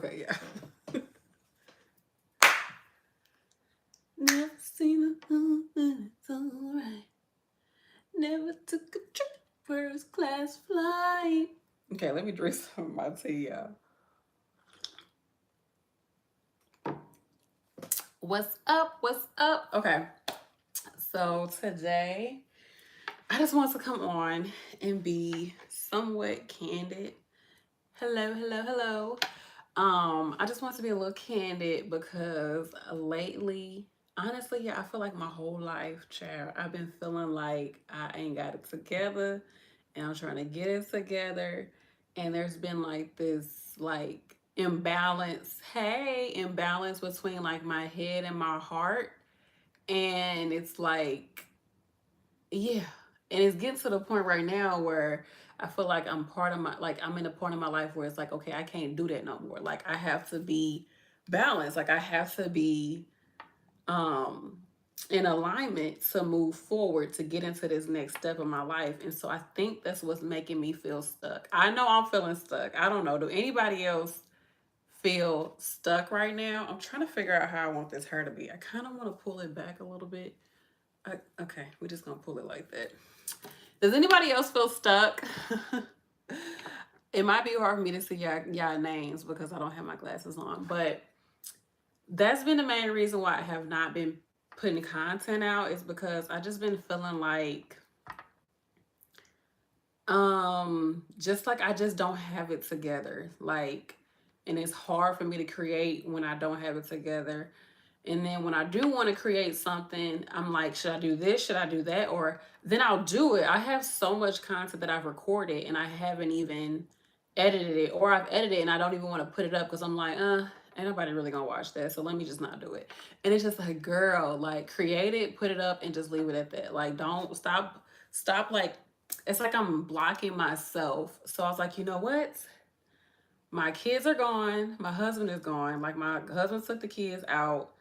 Okay, yeah. Never seen a and it's alright. Never took a trip first class flight. Okay, let me drink some of my tea, y'all. What's up? What's up? Okay, so today I just want to come on and be somewhat candid. Hello, hello, hello. I just want to be a little candid because lately, honestly, yeah, I feel like my whole life, child, I've been feeling like I ain't got it together and I'm trying to get it together. And there's been like this like imbalance between like my head and my heart. And it's like, yeah. And it's getting to the point right now where I feel like I'm in a point in my life where it's like, okay, I can't do that no more. Like I have to be balanced. Like I have to be um in alignment to move forward to get into this next step of my life. And so I think that's what's making me feel stuck. I know I'm feeling stuck. I don't know. Do anybody else feel stuck right now? I'm trying to figure out how I want this hair to be. I kind of want to pull it back a little bit. Okay, we're just gonna pull it like that. Does anybody else feel stuck? It might be hard for me to see y'all names because I don't have my glasses on, but that's been the main reason why I have not been putting content out is because I just been feeling like just like I just don't have it together. Like, and it's hard for me to create when I don't have it together. And then when I do want to create something, I'm like, should I do this? Should I do that? Or then I'll do it. I have so much content that I've recorded and I haven't even edited it, or I've edited it and I don't even want to put it up because I'm like, ain't nobody really gonna watch that. So let me just not do it. And it's just like, girl, like create it, put it up, and just leave it at that. Like, don't stop like it's like I'm blocking myself. So I was like, you know what? My kids are gone. My husband is gone. Like my husband took the kids out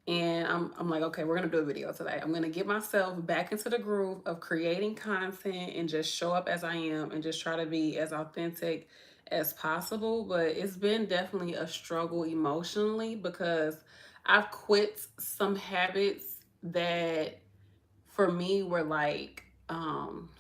and I'm like, okay, we're gonna do a video today. I'm gonna get myself back into the groove of creating content and just show up as I am and just try to be as authentic as possible. But it's been definitely a struggle emotionally because I've quit some habits that for me were like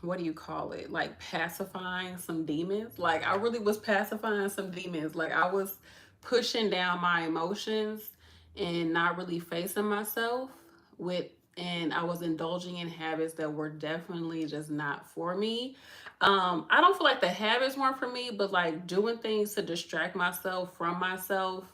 what do you call it, like pacifying some demons. Like I really was pacifying some demons. Like I was pushing down my emotions and not really facing myself with, and I was indulging in habits that were definitely just not for me. I don't feel like the habits weren't for me, but like doing things to distract myself from myself,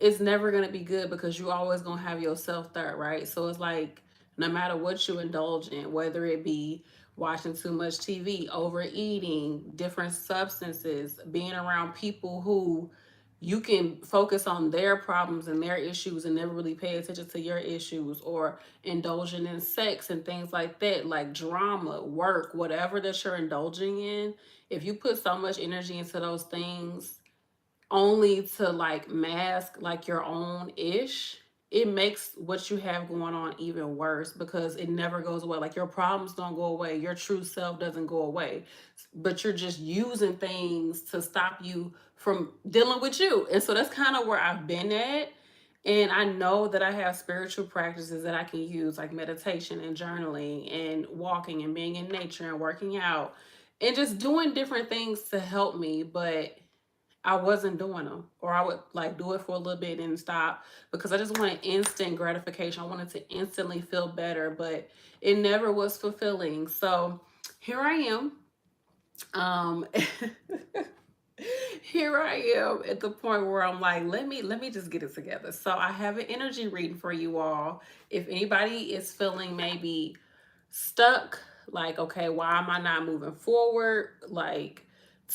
it's never going to be good because you always going to have yourself there, right? So it's like no matter what you indulge in, whether it be watching too much TV, overeating, different substances, being around people who you can focus on their problems and their issues and never really pay attention to your issues, or indulging in sex and things like that, like drama, work, whatever that you're indulging in, if you put so much energy into those things only to like mask like your own ish, it makes what you have going on even worse because it never goes away. Like your problems don't go away, your true self doesn't go away, but you're just using things to stop you from dealing with you. And so that's kind of where I've been at. And I know that I have spiritual practices that I can use, like meditation and journaling and walking and being in nature and working out and just doing different things to help me. But I wasn't doing them, or I would like do it for a little bit and stop because I just wanted instant gratification. I wanted to instantly feel better, but it never was fulfilling. So here I am. Um, here I am at the point where I'm like, let me just get it together. So I have an energy reading for you all. If anybody is feeling maybe stuck, like, okay, why am I not moving forward? Like,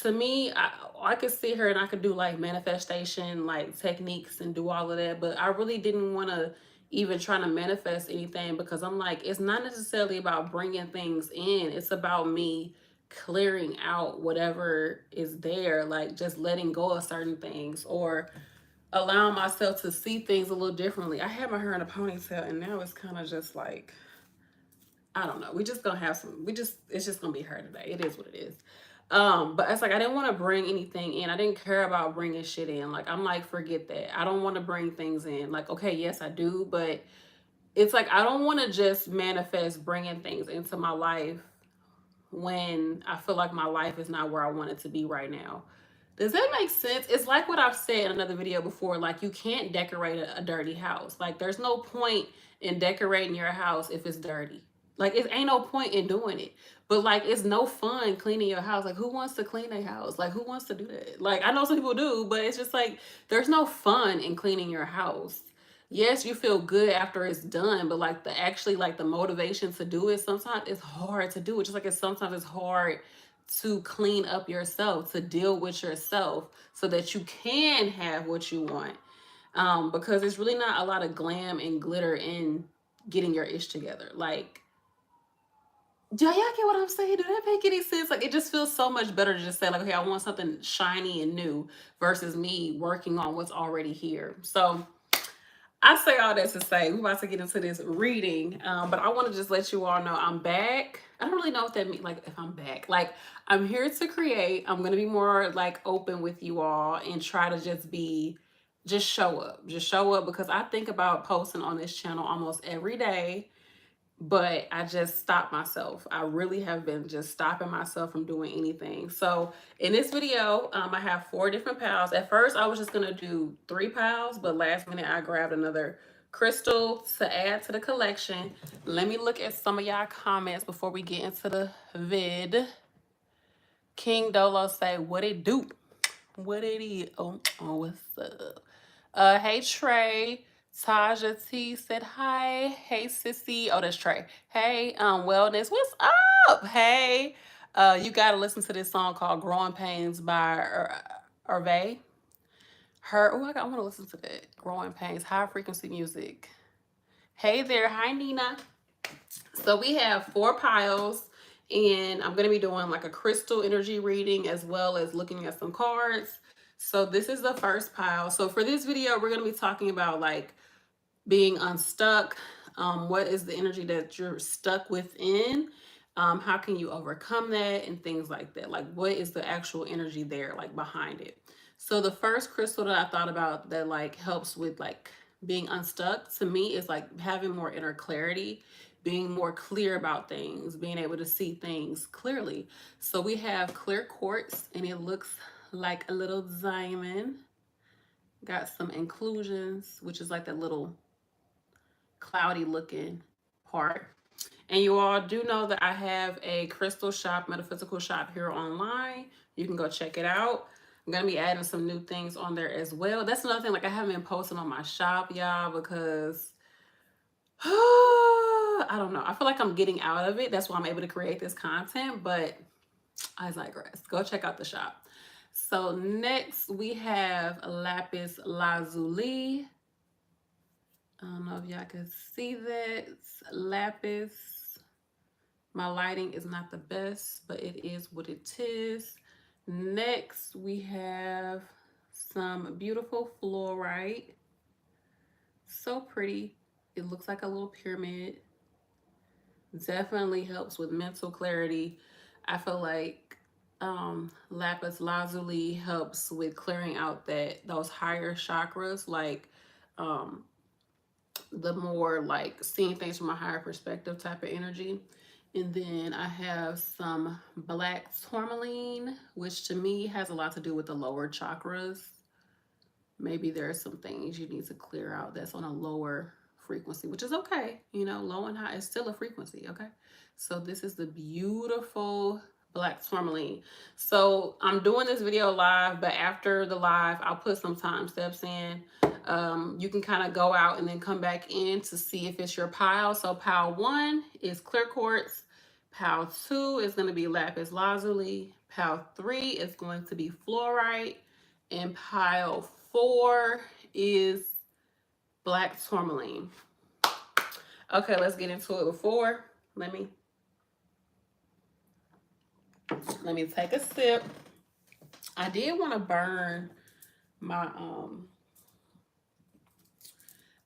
to me, I could sit here and I could do like manifestation, like techniques and do all of that, but I really didn't want to even try to manifest anything because I'm like, it's not necessarily about bringing things in. It's about me clearing out whatever is there, like just letting go of certain things or allowing myself to see things a little differently. I had my hair in a ponytail and now it's kind of just like, I don't know. We just gonna have some. We just It's just gonna be her today. It is what it is. But it's like I didn't want to bring anything in. I didn't care about bringing shit in. Like I'm like, forget that. I don't want to bring things in. Like, okay, yes, I do, but it's like I don't want to just manifest bringing things into my life when I feel like my life is not where I want it to be right now. Does that make sense? It's like what I've said in another video before. Like, you can't decorate a dirty house. Like, there's no point in decorating your house if it's dirty. Like, it ain't no point in doing it. But, like, it's no fun cleaning your house. Like, who wants to clean a house? Like, who wants to do that? Like, I know some people do, but it's just like, there's no fun in cleaning your house. Yes, you feel good after it's done, but like the actually like the motivation to do it, sometimes it's hard to do it. Just like it's sometimes it's hard to clean up yourself, to deal with yourself so that you can have what you want. Because there's really not a lot of glam and glitter in getting your ish together. Like, do y'all get what I'm saying? Do that make any sense? Like, it just feels so much better to just say, like, okay, I want something shiny and new versus me working on what's already here. So I say all that to say we're about to get into this reading, but I want to just let you all know I'm back. I don't really know what that means. Like, if I'm back, like I'm here to create. I'm gonna be more like open with you all and try to just show up because I think about posting on this channel almost every day, but I just stopped myself. I really have been just stopping myself from doing anything. So in this video, I have 4 different piles. At first, I was just gonna do 3 piles, but last minute I grabbed another crystal to add to the collection. Let me look at some of y'all comments before we get into the vid. King Dolo say, what it do? What it is? Oh, what's up? Hey Trey. Taja T said hi. Hey Sissy. Oh, that's Trey. Hey, Wellness. What's up? Hey. You gotta listen to this song called Growing Pains by Hervé. I want to listen to that. Growing Pains, high frequency music. Hey there, hi Nina. So we have 4 piles, and I'm going to be doing like a crystal energy reading as well as looking at some cards. So this is the first pile. So for this video, we're going to be talking about like being unstuck. What is the energy that you're stuck within? How can you overcome that and things like that? Like, what is the actual energy there, like behind it? So the first crystal that I thought about that like helps with like being unstuck to me is like having more inner clarity, being more clear about things, being able to see things clearly. So we have clear quartz, and it looks like a little diamond. Got some inclusions, which is like that little cloudy looking part. And you all do know that I have a crystal shop, metaphysical shop here online. You can go check it out. I'm going to be adding some new things on there as well. That's another thing, like I haven't been posting on my shop, y'all, because I don't know. I feel like I'm getting out of it. That's why I'm able to create this content, but I digress. Go check out the shop. So next we have lapis lazuli. I don't know if y'all can see that. It's lapis. My lighting is not the best, but it is what it is. Next, we have some beautiful fluorite. So pretty. It looks like a little pyramid. Definitely helps with mental clarity. I feel like lapis lazuli helps with clearing out those higher chakras, like um, the more like seeing things from a higher perspective type of energy. And then I have some black tourmaline, which to me has a lot to do with the lower chakras. Maybe there are some things you need to clear out that's on a lower frequency, which is okay. You know, low and high is still a frequency, okay? So this is the beautiful black tourmaline. So I'm doing this video live, but after the live, I'll put some time steps in. You can kind of go out and then come back in to see if it's your pile. So pile 1 is clear quartz. Pile 2 is going to be lapis lazuli. Pile 3 is going to be fluorite. And pile 4 is black tourmaline. Okay, let's get into it. Before, let me take a sip. I did want to burn my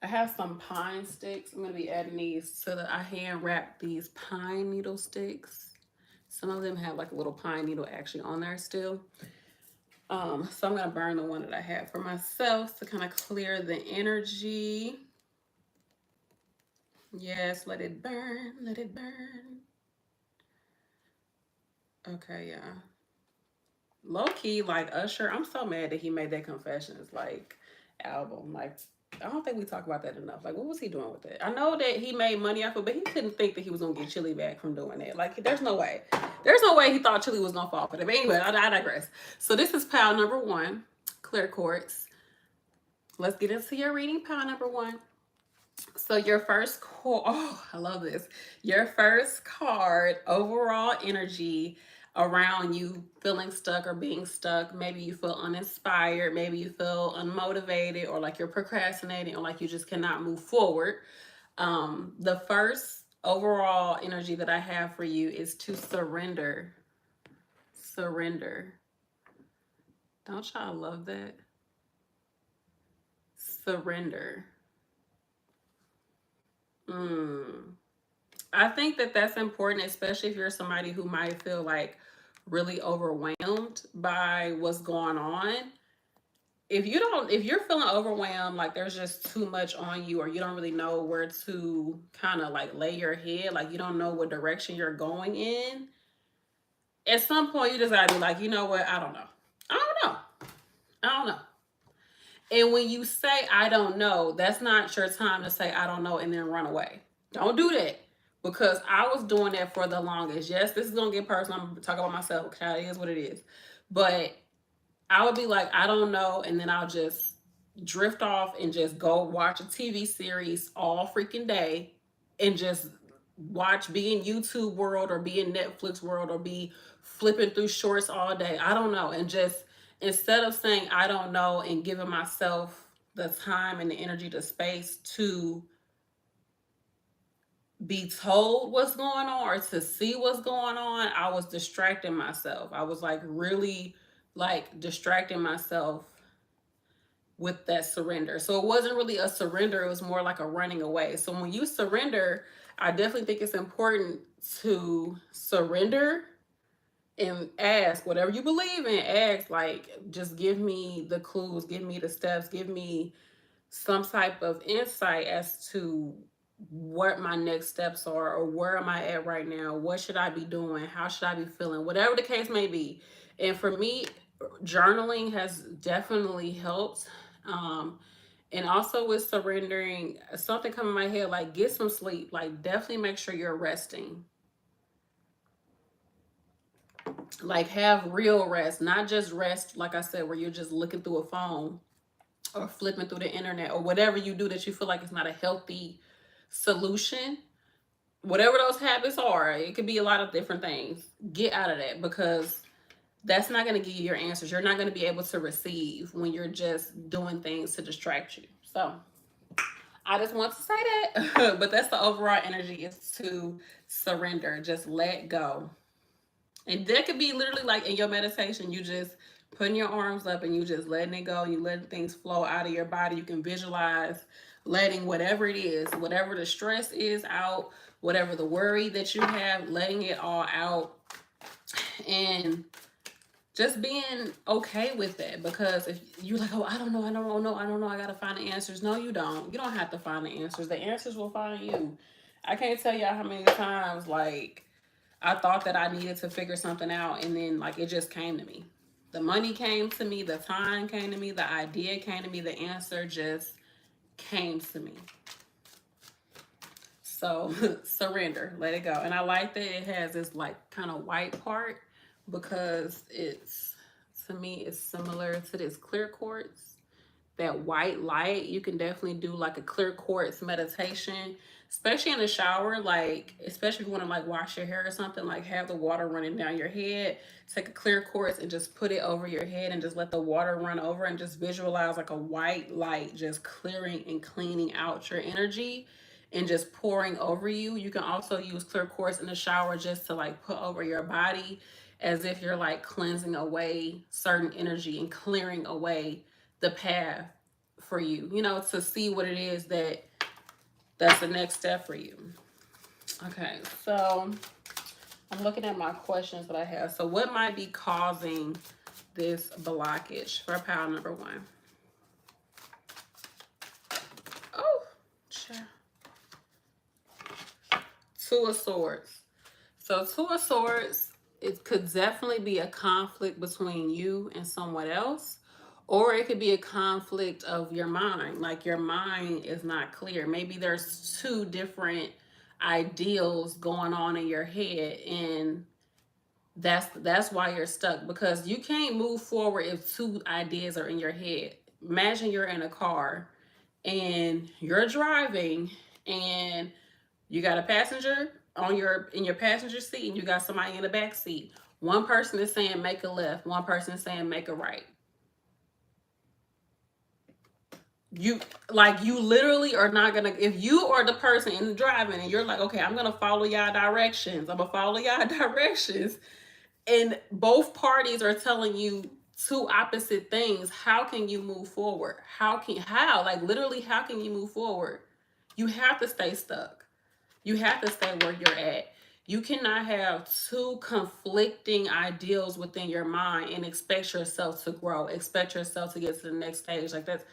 I have some pine sticks. I'm going to be adding these to I hand wrapped these pine needle sticks Some of them have like a little pine needle actually on there still. So I'm gonna burn the one that I have for myself to kind of clear the energy. Yes, let it burn, let it burn. Okay, yeah. Low key, like Usher, I'm so mad that he made that Confessions like album. Like, I don't think we talk about that enough. Like, what was he doing with it? I know that he made money off it, but he couldn't think that he was gonna get Chili back from doing it. Like, there's no way. There's no way he thought Chili was gonna fall for it. But anyway, I digress. So this is pile number one, clear quartz. Let's get into your reading, pile number one. So your first card, oh, I love this. Your first card, overall energy around you feeling stuck or being stuck. Maybe you feel uninspired, maybe you feel unmotivated, or like you're procrastinating, or like you just cannot move forward. The first overall energy that I have for you is to surrender. Surrender. Don't y'all love that? Surrender. Mm. I think that that's important, especially if you're somebody who might feel like really overwhelmed by what's going on. If you're feeling overwhelmed, like there's just too much on you, or you don't really know where to kind of like lay your head, like you don't know what direction you're going in, at some point you just gotta be like, you know what, I don't know. I don't know. I don't know. And when you say I don't know, that's not your time to say I don't know and then run away. Don't do that. Because I was doing that for the longest. Yes, this is gonna get personal. I'm gonna talk about myself because it is what it is. But I would be like, I don't know, and then I'll just drift off and just go watch a TV series all freaking day and just watch, be in YouTube world or be in Netflix world or be flipping through shorts all day. I don't know. And just instead of saying I don't know and giving myself the time and the energy, the space to be told what's going on or to see what's going on, I was distracting myself. I was like really like distracting myself with that surrender. So it wasn't really a surrender, it was more like a running away. So when you surrender, I definitely think it's important to surrender and ask whatever you believe in. Ask, like, just give me the clues, give me the steps, give me some type of insight as to what my next steps are, or where am I at right now, what should I be doing, how should I be feeling, whatever the case may be. And for me, journaling has definitely helped. And also with surrendering, something come in my head like get some sleep, like definitely make sure you're resting, like have real rest, not just rest like I said where you're just looking through a phone or flipping through the internet or whatever you do that you feel like it's not a healthy solution. Whatever those habits are, it could be a lot of different things. Get out of that, because that's not going to give you your answers. You're not going to be able to receive when you're just doing things to distract you. So I just want to say that. But that's the overall energy, is to surrender, just let go. And that could be literally like in your meditation, you just putting your arms up and you just letting it go. You letting things flow out of your body. You can visualize letting whatever it is, whatever the stress is out, whatever the worry that you have, letting it all out. And just being okay with that. Because if you're like, oh, I don't know, I gotta find the answers. No, you don't. You don't have to find the answers. The answers will find you. I can't tell y'all how many times like I thought that I needed to figure something out, and then like it just came to me. The money came to me, the time came to me, the idea came to me, the answer just came to me. So surrender, let it go. And I like that it has this like kind of white part, because it's, to me, it's similar to this clear quartz. That white light, you can definitely do like a clear quartz meditation, especially in the shower. Like, especially if you want to like wash your hair or something, like have the water running down your head, take a clear quartz and just put it over your head and just let the water run over, and just visualize like a white light just clearing and cleaning out your energy and just pouring over you. You can also use clear quartz in the shower just to like put over your body, as if you're like cleansing away certain energy and clearing away the path for you, you know, to see what it is that's the next step for you. Okay, so I'm looking at my questions that I have. So what might be causing this blockage for pile number 1? Oh, sure. 2 of Swords. So 2 of Swords, it could definitely be a conflict between you and someone else. Or it could be a conflict of your mind. Like your mind is not clear. Maybe there's 2 different ideals going on in your head, and that's why you're stuck, because you can't move forward if 2 ideas are in your head. Imagine you're in a car and you're driving, and you got a passenger on in your passenger seat, and you got somebody in the back seat. One person is saying make a left, one person is saying make a right. You you literally are not gonna, if you are the person in the driving and you're like, okay, I'm gonna follow y'all directions, I'm gonna follow y'all directions, and both parties are telling you 2 opposite things, how can you move forward? How, like literally, how can you move forward? You have to stay stuck. You have to stay where you're at. You cannot have 2 conflicting ideals within your mind and expect yourself to grow, expect yourself to get to the next stage. Like that's,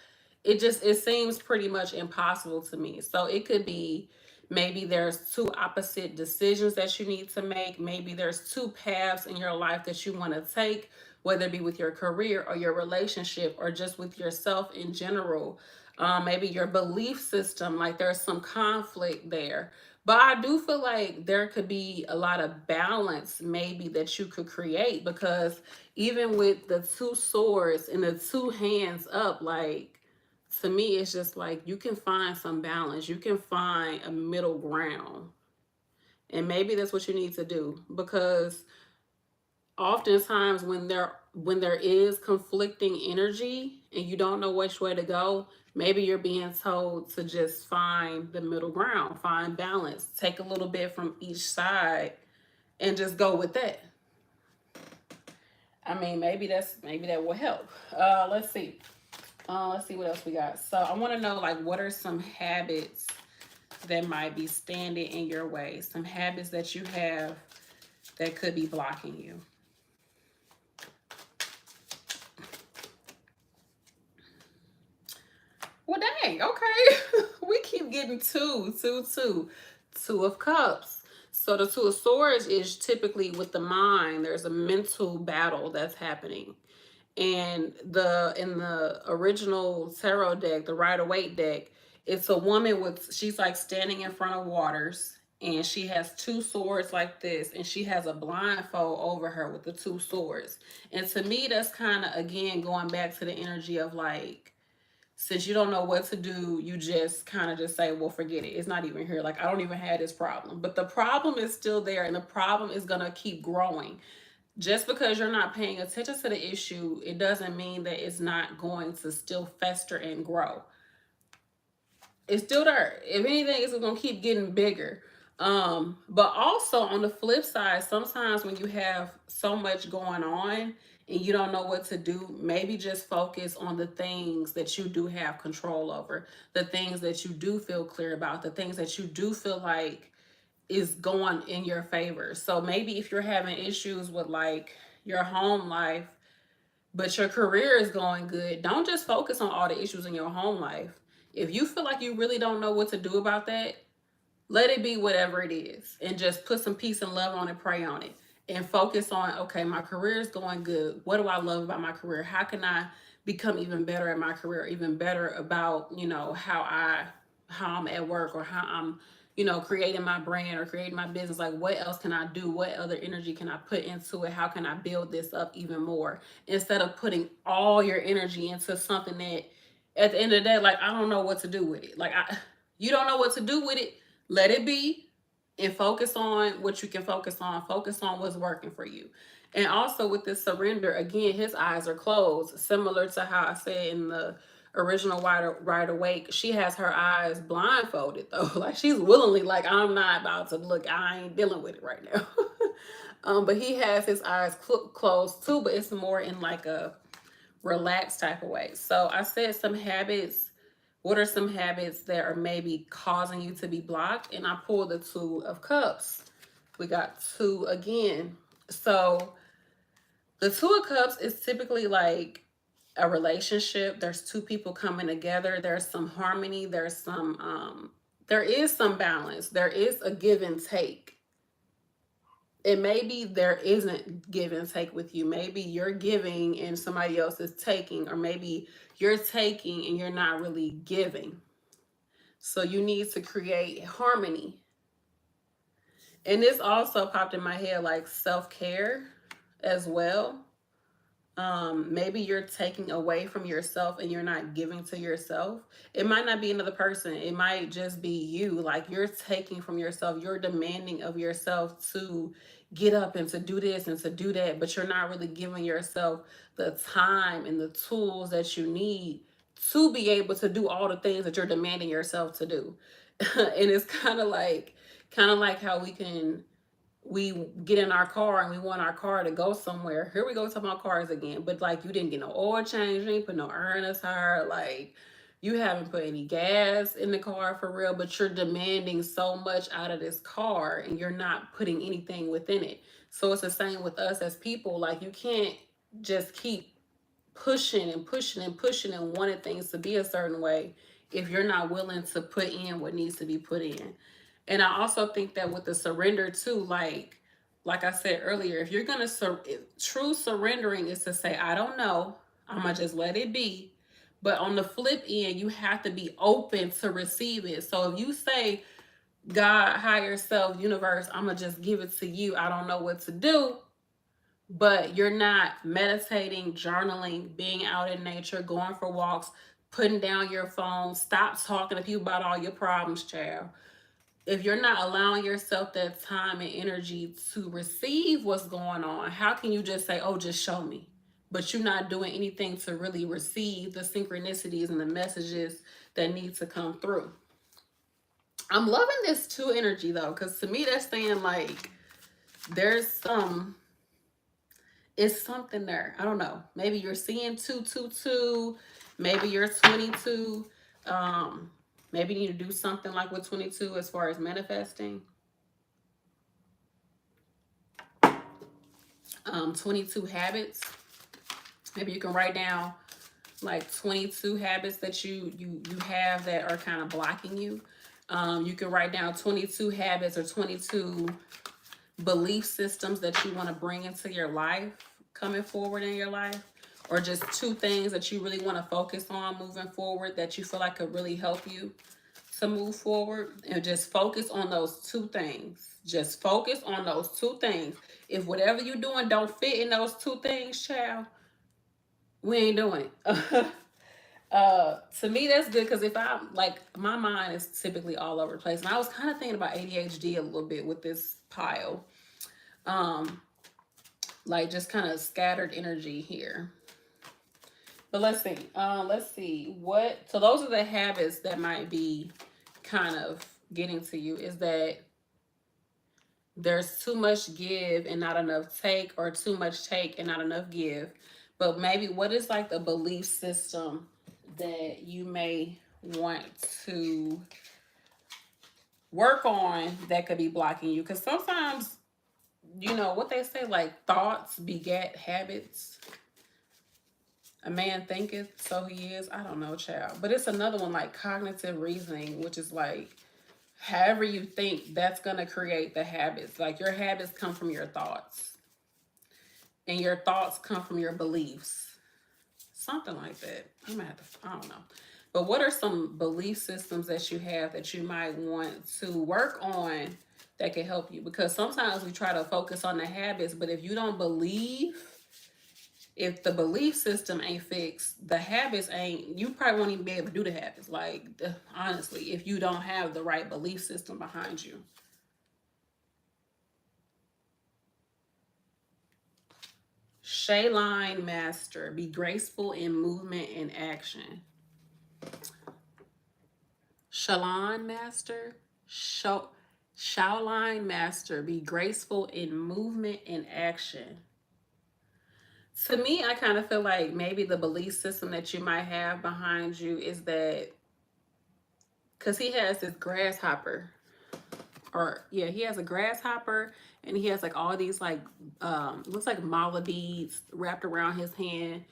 it seems pretty much impossible to me. So it could be, maybe there's 2 opposite decisions that you need to make. Maybe there's 2 paths in your life that you want to take, whether it be with your career or your relationship or just with yourself in general. Maybe your belief system, like there's some conflict there. But I do feel like there could be a lot of balance maybe that you could create, because even with the 2 swords and the 2 hands up, like to me, it's just like you can find some balance. You can find a middle ground. And maybe that's what you need to do, because oftentimes when there is conflicting energy and you don't know which way to go, maybe you're being told to just find the middle ground, find balance, take a little bit from each side and just go with that. I mean, maybe that will help. Let's see. Let's see what else we got. So I want to know, like, what are some habits that might be standing in your way? Some habits that you have that could be blocking you. Well, dang, okay. We keep getting two, two, two. 2 of Cups. So the 2 of Swords is typically with the mind. There's a mental battle that's happening. And in the original tarot deck, the Rider-Waite deck, it's a woman with, she's like standing in front of waters, and she has 2 swords like this, and she has a blindfold over her with the 2 swords. And to me, that's kind of, again, going back to the energy of like, since you don't know what to do, you just kind of just say, well, forget it. It's not even here. Like, I don't even have this problem. But the problem is still there, and the problem is going to keep growing. Just because you're not paying attention to the issue, it doesn't mean that it's not going to still fester and grow. It's still there. If anything, it's going to keep getting bigger. But also on the flip side, sometimes when you have so much going on and you don't know what to do, maybe just focus on the things that you do have control over, the things that you do feel clear about, the things that you do feel like is going in your favor. So maybe if you're having issues with like your home life, but your career is going good, don't just focus on all the issues in your home life. If you feel like you really don't know what to do about that, let it be whatever it is, and just put some peace and love on it, pray on it, and focus on, okay, my career is going good. What do I love about my career? How can I become even better at my career, even better about, how I'm at work, or how I'm, creating my brand or creating my business. Like, what else can I do? What other energy can I put into it? How can I build this up even more? Instead of putting all your energy into something that at the end of the day, like, I don't know what to do with it. Like, you don't know what to do with it. Let it be, and focus on what you can focus on. Focus on what's working for you. And also with this surrender, again, his eyes are closed, similar to how I said in the original Rider-Waite. She has her eyes blindfolded though. Like, she's willingly like, I'm not about to look, I ain't dealing with it right now. But he has his eyes closed too, but it's more in like a relaxed type of way. So I said some habits. What are some habits that are maybe causing you to be blocked? And I pulled the 2 of Cups. We got 2 again. So the 2 of Cups is typically like a relationship. There's 2 people coming together. There's some harmony. There is some balance. There is a give and take. And maybe there isn't give and take with you. Maybe you're giving and somebody else is taking, or maybe you're taking and you're not really giving. So you need to create harmony. And this also popped in my head like self-care as well. Maybe you're taking away from yourself and you're not giving to yourself. It might not be another person, it might just be you. Like you're taking from yourself, you're demanding of yourself to get up and to do this and to do that, but you're not really giving yourself the time and the tools that you need to be able to do all the things that you're demanding yourself to do. And it's kind of like how we get in our car and we want our car to go somewhere. Here we go talking about cars again. But like you didn't get no oil change, you didn't put no air in the tire, like you haven't put any gas in the car for real, but you're demanding so much out of this car and you're not putting anything within it. So it's the same with us as people. Like you can't just keep pushing and pushing and pushing and wanting things to be a certain way if you're not willing to put in what needs to be put in. And I also think that with the surrender too, like I said earlier, if you're gonna true surrendering is to say, I don't know, I'm gonna just let it be. But on the flip end, you have to be open to receive it. So if you say, God, higher self, universe, I'm gonna just give it to you, I don't know what to do, but you're not meditating, journaling, being out in nature, going for walks, putting down your phone, stop talking to people about all your problems, child. If you're not allowing yourself that time and energy to receive what's going on, how can you just say, oh, just show me? But you're not doing anything to really receive the synchronicities and the messages that need to come through. I'm loving this 2 energy though, because to me that's saying like there's it's something there. I don't know. Maybe you're seeing 222. Maybe you're 22. Maybe you need to do something like with 22 as far as manifesting. 22 habits. Maybe you can write down like 22 habits that you have that are kind of blocking you. You can write down 22 habits or 22 belief systems that you want to bring into your life coming forward in your life, or just 2 things that you really want to focus on moving forward that you feel like could really help you to move forward. And just focus on those 2 things. Just focus on those 2 things. If whatever you're doing don't fit in those 2 things, child, we ain't doing it. To me that's good, because if I'm like, my mind is typically all over the place, and I was kind of thinking about ADHD a little bit with this pile. Like just kind of scattered energy here. But let's see. Let's see what. So those are the habits that might be kind of getting to you. Is that there's too much give and not enough take, or too much take and not enough give. But maybe what is like the belief system that you may want to work on that could be blocking you? Because sometimes, you know what they say, like thoughts beget habits. A man thinketh, so he is. I don't know, child. But it's another one like cognitive reasoning, which is like however you think, that's going to create the habits. Like your habits come from your thoughts, and your thoughts come from your beliefs. Something like that. I'm gonna have to, I don't know. But what are some belief systems that you have that you might want to work on that can help you? Because sometimes we try to focus on the habits, but if you don't believe, if the belief system ain't fixed, the habits ain't, you probably won't even be able to do the habits. Like, honestly, if you don't have the right belief system behind you. Shayline Master, be graceful in movement and action. Shaline Master, Shaoline Master, be graceful in movement and action. To me, I kind of feel like maybe the belief system that you might have behind you is that, because he has this grasshopper or yeah, he has a grasshopper, and he has like all these like looks like mala beads wrapped around his hand.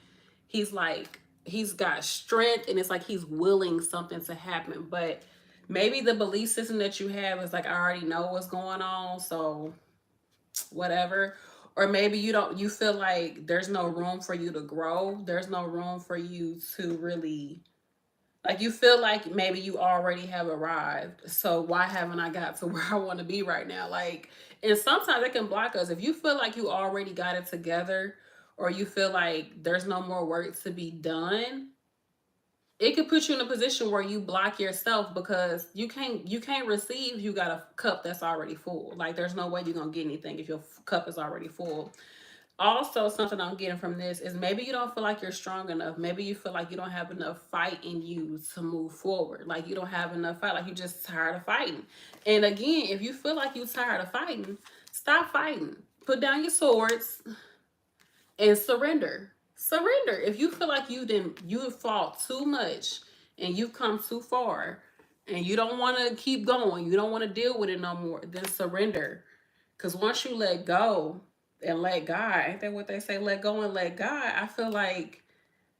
He's like he's got strength, and it's like he's willing something to happen. But maybe the belief system that you have is like, I already know what's going on, so whatever. Or maybe you feel like there's no room for you to grow, there's no room for you to really, like, you feel like maybe you already have arrived, so why haven't I got to where I want to be right now? Like, and sometimes it can block us. If you feel like you already got it together, or you feel like there's no more work to be done, it could put you in a position where you block yourself, because you can't receive, you got a cup that's already full. Like, there's no way you're gonna get anything if your cup is already full. Also, something I'm getting from this is maybe you don't feel like you're strong enough. Maybe you feel like you don't have enough fight in you to move forward. Like, you don't have enough fight. Like, you're just tired of fighting. And again, if you feel like you're tired of fighting, stop fighting. Put down your swords and surrender. Surrender. If you feel like you fought too much and you've come too far and you don't want to keep going, you don't want to deal with it no more, then surrender. Because once you let go and let God, ain't that what they say? Let go and let God. I feel like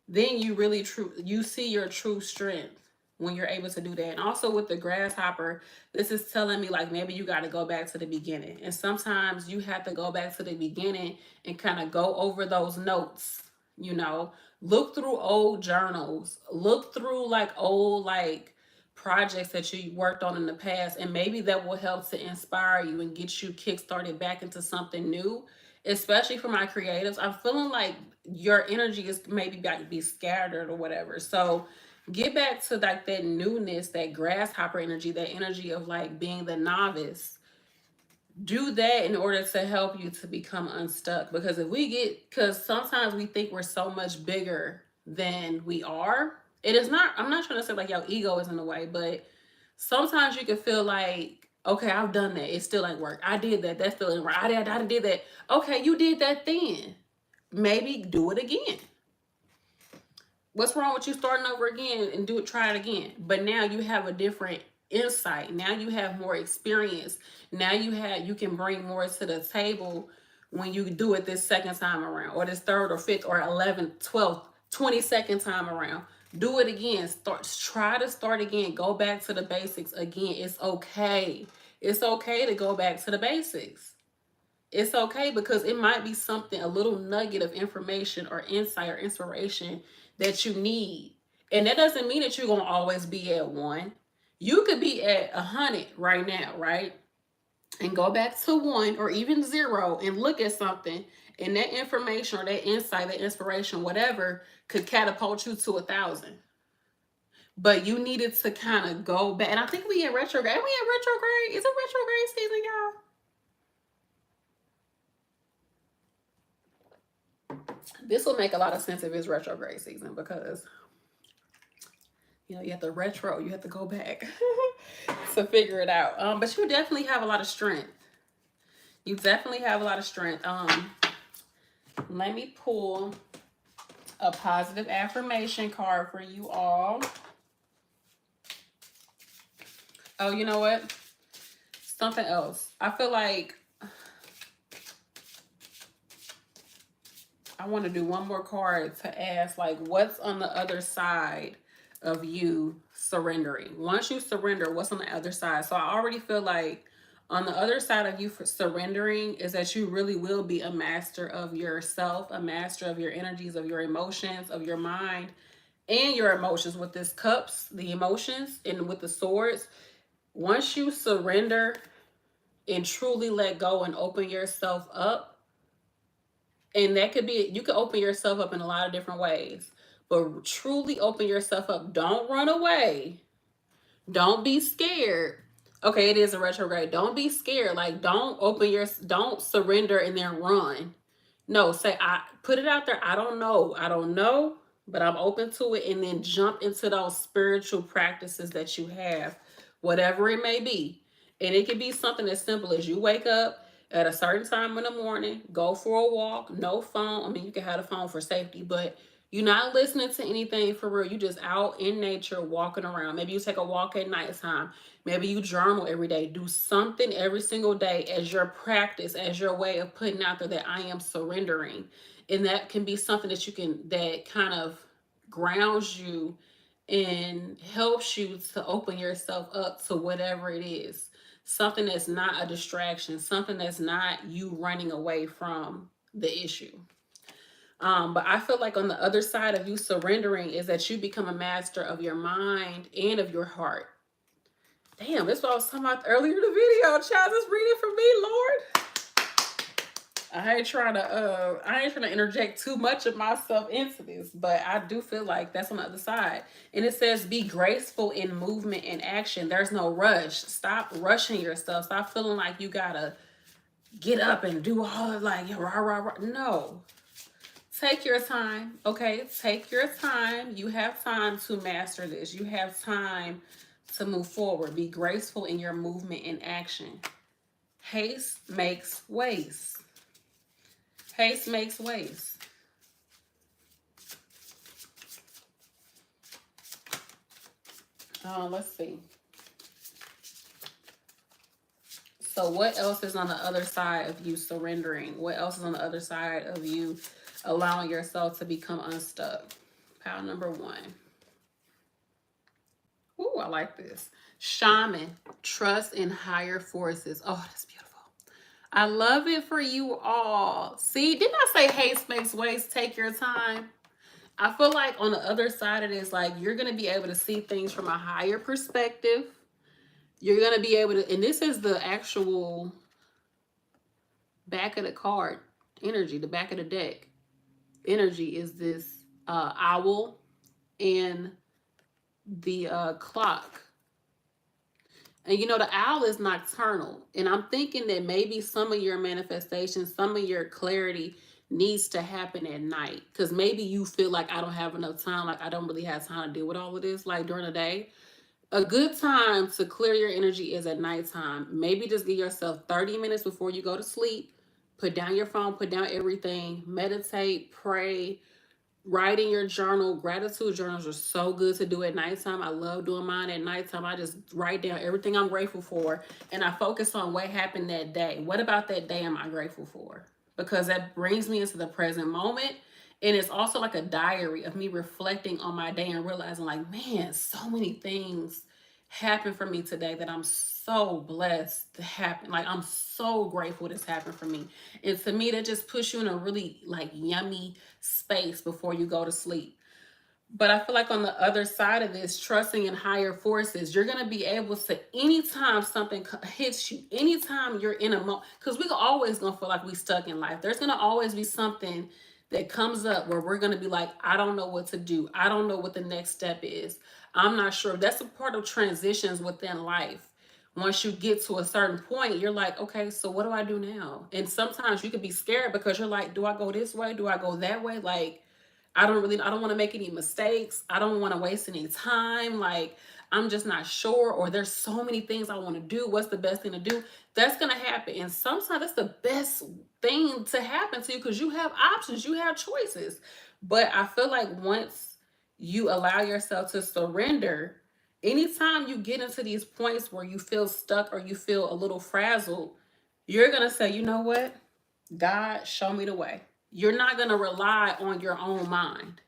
then you see your true strength when you're able to do that. And also with the grasshopper, this is telling me like maybe you got to go back to the beginning. And sometimes you have to go back to the beginning and kind of go over those notes, you know, look through old journals, look through like old like projects that you worked on in the past, and maybe that will help to inspire you and get you kickstarted back into something new. Especially for my creatives, I'm feeling like your energy is maybe about to be scattered or whatever. So get back to like that newness, that grasshopper energy, that energy of like being the novice. Do that in order to help you to become unstuck. Because because sometimes we think we're so much bigger than we are. It is not, I'm not trying to say like your ego is in the way, but sometimes you can feel like, okay, I've done that. It still ain't work. I did that. That still ain't right. I did that. Okay, you did that then. Maybe do it again. What's wrong with you starting over again and try it again? But now you have a different insight. Now you have more experience. Now you can bring more to the table when you do it this second time around, or this third or fifth or 11th, 12th, 22nd time around. Do it again. Try to start again. Go back to the basics again. It's okay. It's okay to go back to the basics. It's okay, because it might be something, a little nugget of information or insight or inspiration that you need. And that doesn't mean that you're going to always be at one. You could be at 100 right now, right? And go back to one or even zero and look at something. And that information or that insight, that inspiration, whatever, could catapult you to 1,000. But you needed to kind of go back. And I think we in retrograde. Are we in retrograde? Is it retrograde season, y'all? This will make a lot of sense if it's retrograde season, because you have to you have to go back to figure it out. But you definitely have a lot of strength. You definitely have a lot of strength. Let me pull a positive affirmation card for you all. Oh, you know what? Something else. I feel like I want to do one more card to ask, like, what's on the other side of you surrendering? Once you surrender, what's on the other side? So I already feel like on the other side of you for surrendering is that you really will be a master of yourself, a master of your energies, of your emotions, of your mind, and your emotions with this cups, the emotions, and with the swords. Once you surrender and truly let go and open yourself up, and that could be, you could open yourself up in a lot of different ways, but truly open yourself up. Don't run away. Don't be scared. Okay, it is a retrograde. Don't be scared. Like, don't surrender and then run. No, say, I put it out there. I don't know, but I'm open to it. And then jump into those spiritual practices that you have, whatever it may be. And it could be something as simple as you wake up at a certain time in the morning, go for a walk, no phone. I mean, you can have a phone for safety, but You're not listening to anything for real. You just out in nature walking around. Maybe you take a walk at nighttime. Maybe you journal every day. Do something every single day as your practice, as your way of putting out there that I am surrendering. And that can be something that you can, that kind of grounds you and helps you to open yourself up to whatever it is. Something that's not a distraction, something that's not you running away from the issue. But I feel like on the other side of you surrendering is that you become a master of your mind and of your heart. Damn, this is what I was talking about earlier in the video. Child, just read it for me, Lord. I ain't trying to interject too much of myself into this, but I do feel like that's on the other side. And it says be graceful in movement and action. There's no rush. Stop rushing yourself. Stop feeling like you gotta get up and do all like rah rah rah. No. Take your time, okay? Take your time. You have time to master this. You have time to move forward. Be graceful in your movement and action. Haste makes waste. Haste makes waste. Let's see. So what else is on the other side of you surrendering? What else is on the other side of you allowing yourself to become unstuck? Pile number 1. Ooh, I like this. Shaman, trust in higher forces. Oh, that's beautiful. I love it for you all. See, didn't I say haste makes waste? Take your time. I feel like on the other side of this, like you're going to be able to see things from a higher perspective. You're going to be able to, and this is the actual back of the card energy, the back of the deck energy is this owl and the clock. And you know, the owl is nocturnal. And I'm thinking that maybe some of your manifestations, some of your clarity needs to happen at night. Because maybe you feel like I don't have enough time. Like I don't really have time to deal with all of this like during the day. A good time to clear your energy is at nighttime. Maybe just give yourself 30 minutes before you go to sleep. Put down your phone, put down everything, meditate, pray, write in your journal. Gratitude journals are so good to do at nighttime. I love doing mine at nighttime. I just write down everything I'm grateful for and I focus on what happened that day. What about that day am I grateful for? Because that brings me into the present moment. And it's also like a diary of me reflecting on my day and realizing like, man, so many things happened for me today that I'm so blessed to happen. Like I'm so grateful this happened for me. And to me, that just puts you in a really like yummy space before you go to sleep. But I feel like on the other side of this, trusting in higher forces, you're going to be able to, anytime something hits you, anytime you're in a moment, because we're always going to feel like we stuck in life. There's going to always be something that comes up where we're going to be like, I don't know what to do. I don't know what the next step is. I'm not sure. That's a part of transitions within life. Once you get to a certain point, you're like, okay, so what do I do now? And sometimes you could be scared because you're like, do I go this way? Do I go that way? Like, I don't want to make any mistakes. I don't want to waste any time. Like, I'm just not sure, or there's so many things I want to do. What's the best thing to do? That's going to happen. And sometimes that's the best thing to happen to you because you have options, you have choices. But I feel like once you allow yourself to surrender, anytime you get into these points where you feel stuck or you feel a little frazzled, you're going to say, you know what? God, show me the way. You're not going to rely on your own mind.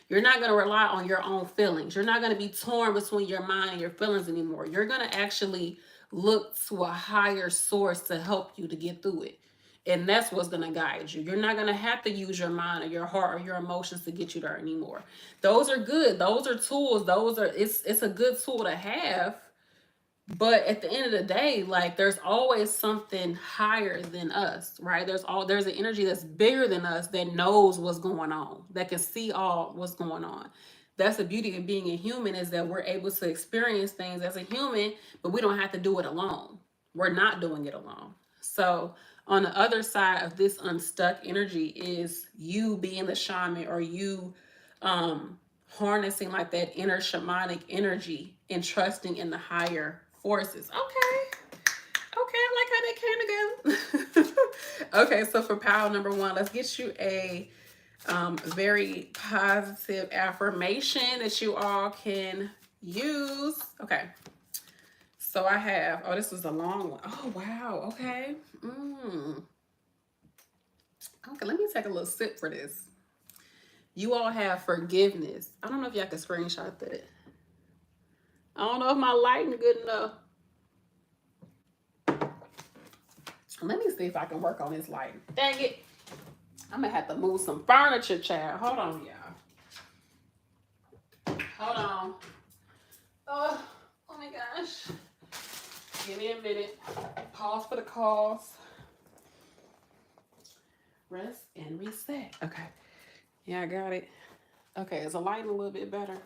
You're not going to rely on your own feelings. You're not going to be torn between your mind and your feelings anymore. You're going to actually look to a higher source to help you to get through it. And that's what's going to guide you. You're not going to have to use your mind or your heart or your emotions to get you there anymore. Those are good. Those are tools. It's a good tool to have. But at the end of the day, like there's always something higher than us, right? There's an energy that's bigger than us that knows what's going on, that can see all what's going on. That's the beauty of being a human, is that we're able to experience things as a human, but we don't have to do it alone. We're not doing it alone. So on the other side of this unstuck energy is you being the shaman, or you harnessing like that inner shamanic energy and trusting in the higher forces. Okay, I like how they came together. Okay, so for pile number 1, let's get you a Very positive affirmation that you all can use. Okay. So I have, oh, this was a long one. Oh, wow. Okay. Okay, let me take a little sip for this. You all have forgiveness. I don't know if y'all can screenshot that. I don't know if my lighting good enough. Let me see if I can work on this lighting. Dang it. I'm gonna have to move some furniture, child. Hold on, y'all. Hold on. Oh my gosh. Give me a minute. Pause for the calls. Rest and reset. Okay. Yeah, I got it. Okay, is the lighting a little bit better?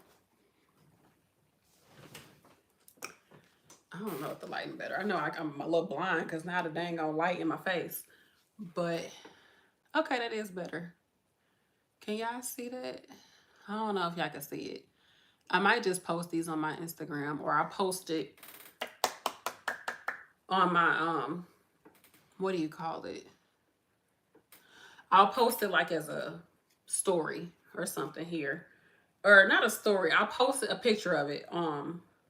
I don't know if the lighting better. I know I'm a little blind because now the dang on light in my face. But okay, that is better. Can y'all see that? I don't know if y'all can see it. I might just post these on my Instagram, or I'll post it on my what do you call it? I'll post it like as a story or something here. Or not a story. I'll post a picture of it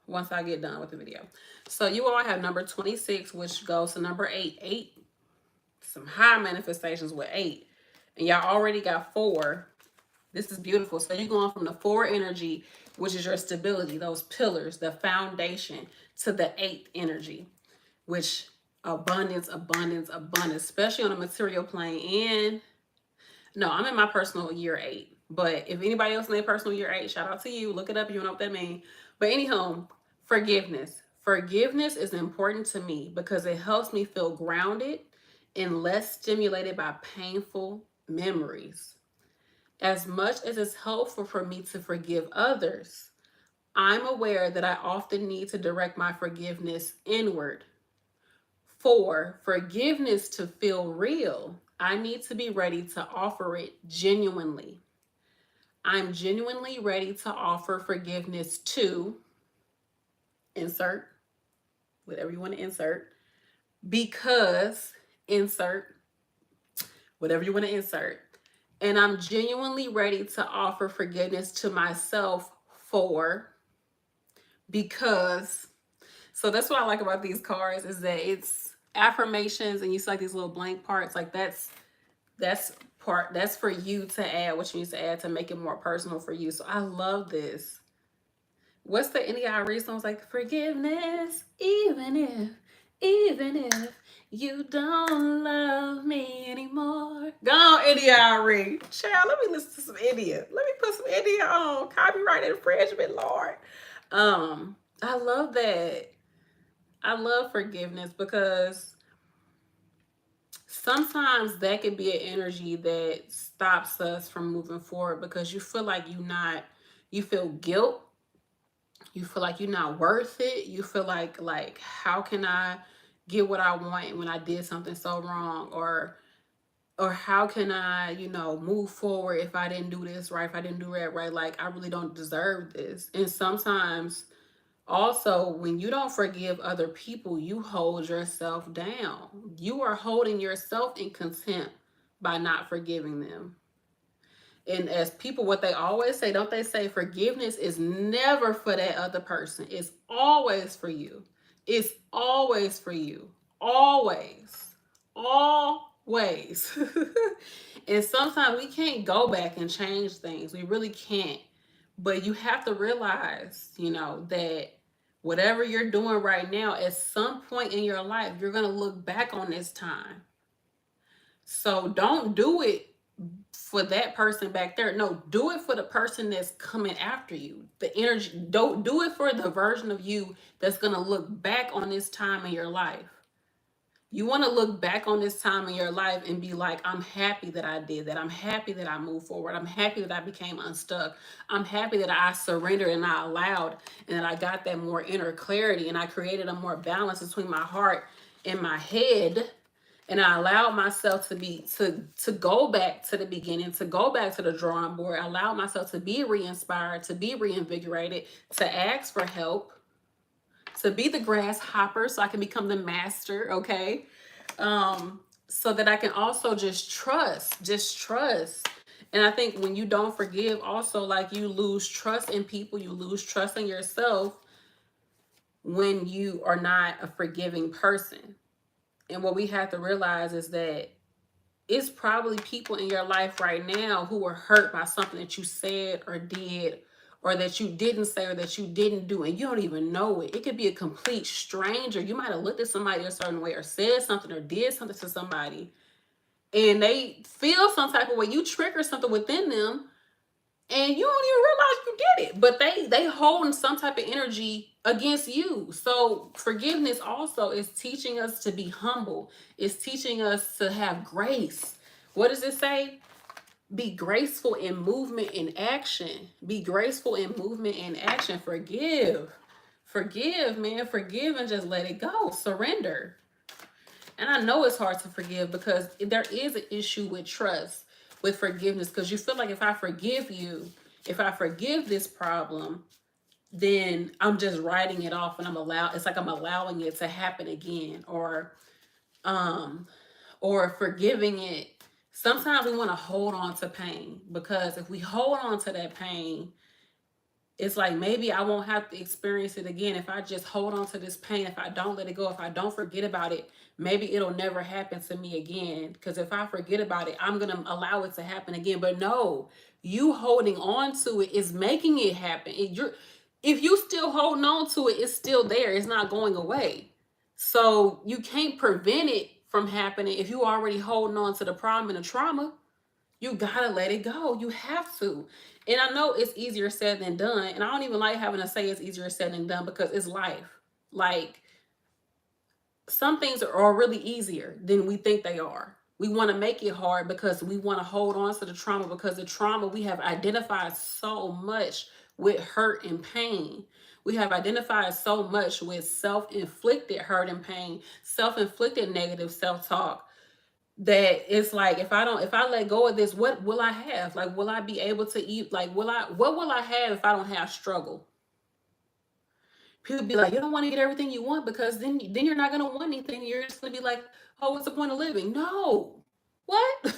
once I get done with the video. So you all have number 26, which goes to number 8. 8, some high manifestations with 8. And y'all already got 4. This is beautiful. So you're going from the 4 energy, which is your stability, those pillars, the foundation, to the 8th energy, which abundance, abundance, abundance, especially on a material plane. And no, I'm in my personal year 8. But if anybody else in their personal year 8, shout out to you. Look it up if you don't know what that means. But anyhow, forgiveness. Forgiveness is important to me because it helps me feel grounded and less stimulated by painful memories. As much as it's helpful for me to forgive others, I'm aware that I often need to direct my forgiveness inward. For forgiveness to feel real, I need to be ready to offer it genuinely. I'm genuinely ready to offer forgiveness to insert whatever you want to insert, because insert whatever you want to insert. And I'm genuinely ready to offer forgiveness to myself for, because. So that's what I like about these cards, is that it's affirmations and you see like these little blank parts. Like that's for you to add what you need to add to make it more personal for you. So I love this. What's the NEI songs like? Forgiveness, even if you don't love me anymore. Go on, NEI. Child, let me listen to some India. Let me put some India on. Copyright infringement, Lord. I love that. I love forgiveness because sometimes that can be an energy that stops us from moving forward because you feel like you feel guilt. You feel like you're not worth it. You feel like how can I get what I want when I did something so wrong, or how can I, move forward if I didn't do this right, if I didn't do that right, like I really don't deserve this. And sometimes also, when you don't forgive other people, you hold yourself down. You are holding yourself in contempt by not forgiving them. And as people, what they always say, don't they say forgiveness is never for that other person? It's always for you. It's always for you. Always. Always. And sometimes we can't go back and change things. We really can't. But you have to realize, that whatever you're doing right now, at some point in your life, you're going to look back on this time. So don't do it for that person back there. No, do it for the person that's coming after you. The energy, don't do it for the version of you that's going to look back on this time in your life. You want to look back on this time in your life and be like, I'm happy that I did that. I'm happy that I moved forward. I'm happy that I became unstuck. I'm happy that I surrendered and I allowed, and that I got that more inner clarity, and I created a more balance between my heart and my head. And I allowed myself to go back to the beginning, to go back to the drawing board. I allowed myself to be re-inspired, to be reinvigorated, to ask for help, to be the grasshopper so I can become the master, okay? So that I can also just trust. And I think when you don't forgive, also, like, you lose trust in people, you lose trust in yourself when you are not a forgiving person. And what we have to realize is that it's probably people in your life right now who were hurt by something that you said or did, or that you didn't say, or that you didn't do, and you don't even know it. It could be a complete stranger. You might have looked at somebody a certain way, or said something, or did something to somebody, and they feel some type of way. You trigger something within them, and you don't even realize you did it, but they holding some type of energy against you. So forgiveness also is teaching us to be humble. It's teaching us to have grace. What does it say? Be graceful in movement and action. Be graceful in movement and action. Forgive, man. Forgive and just let it go. Surrender. And I know it's hard to forgive because there is an issue with trust, with forgiveness, because you feel like if I forgive you, if I forgive this problem, then I'm just writing it off, and it's like I'm allowing it to happen again, um or forgiving it. Sometimes we want to hold on to pain, because if we hold on to that pain, it's like maybe I won't have to experience it again. If I just hold on to this pain, if I don't let it go, if I don't forget about it, maybe it'll never happen to me again. Because if I forget about it, I'm going to allow it to happen again. But no, you holding on to it is making it happen. If you still holding on to it, it's still there. It's not going away. So you can't prevent it from happening if you already holding on to the problem and the trauma. You gotta let it go. You have to. And I know it's easier said than done. And I don't even like having to say it's easier said than done, because it's life. Like, some things are really easier than we think they are. We want to make it hard because we want to hold on to the trauma, because the trauma, we have identified so much with hurt and pain. We have identified so much with self-inflicted hurt and pain, self-inflicted negative self-talk, that it's like, if I let go of this, what will I have? Like, will I be able to eat? Like, what will I have if I don't have struggle? People be like, you don't want to get everything you want, because then you're not going to want anything. You're just going to be like, oh, what's the point of living? No. What?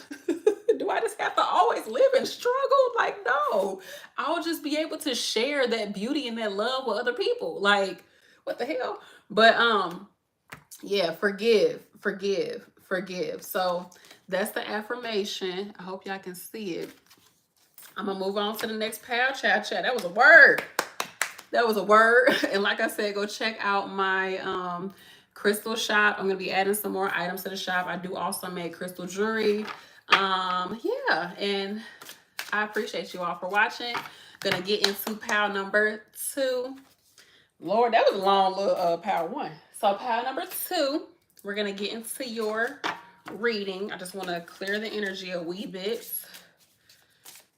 Do I just have to always live in struggle? Like, no. I'll just be able to share that beauty and that love with other people. Like, what the hell? But yeah, forgive. So that's the affirmation. I hope y'all can see it. I'm gonna move on to the next pal chat. That was a word. That was a word. And like I said, go check out my crystal shop. I'm gonna be adding some more items to the shop. I do also make crystal jewelry. Yeah, and I appreciate you all for watching. Gonna get into pal number 2. Lord, that was a long little pal 1. So pal number 2, we're gonna get into your reading. I just want to clear the energy a wee bit.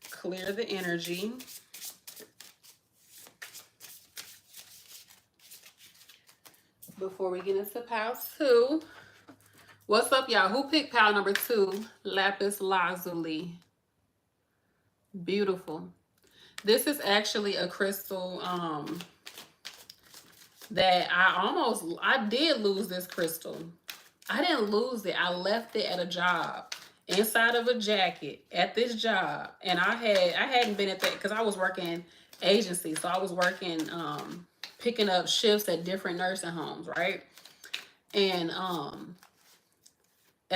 Clear the energy. Before we get into pal 2. What's up, y'all? Who picked pal number 2? Lapis lazuli. Beautiful. This is actually a crystal that I did lose this crystal. I didn't lose it. I left it at a job, inside of a jacket at this job. And I hadn't been at that because I was working agency. So I was working picking up shifts at different nursing homes, right? And I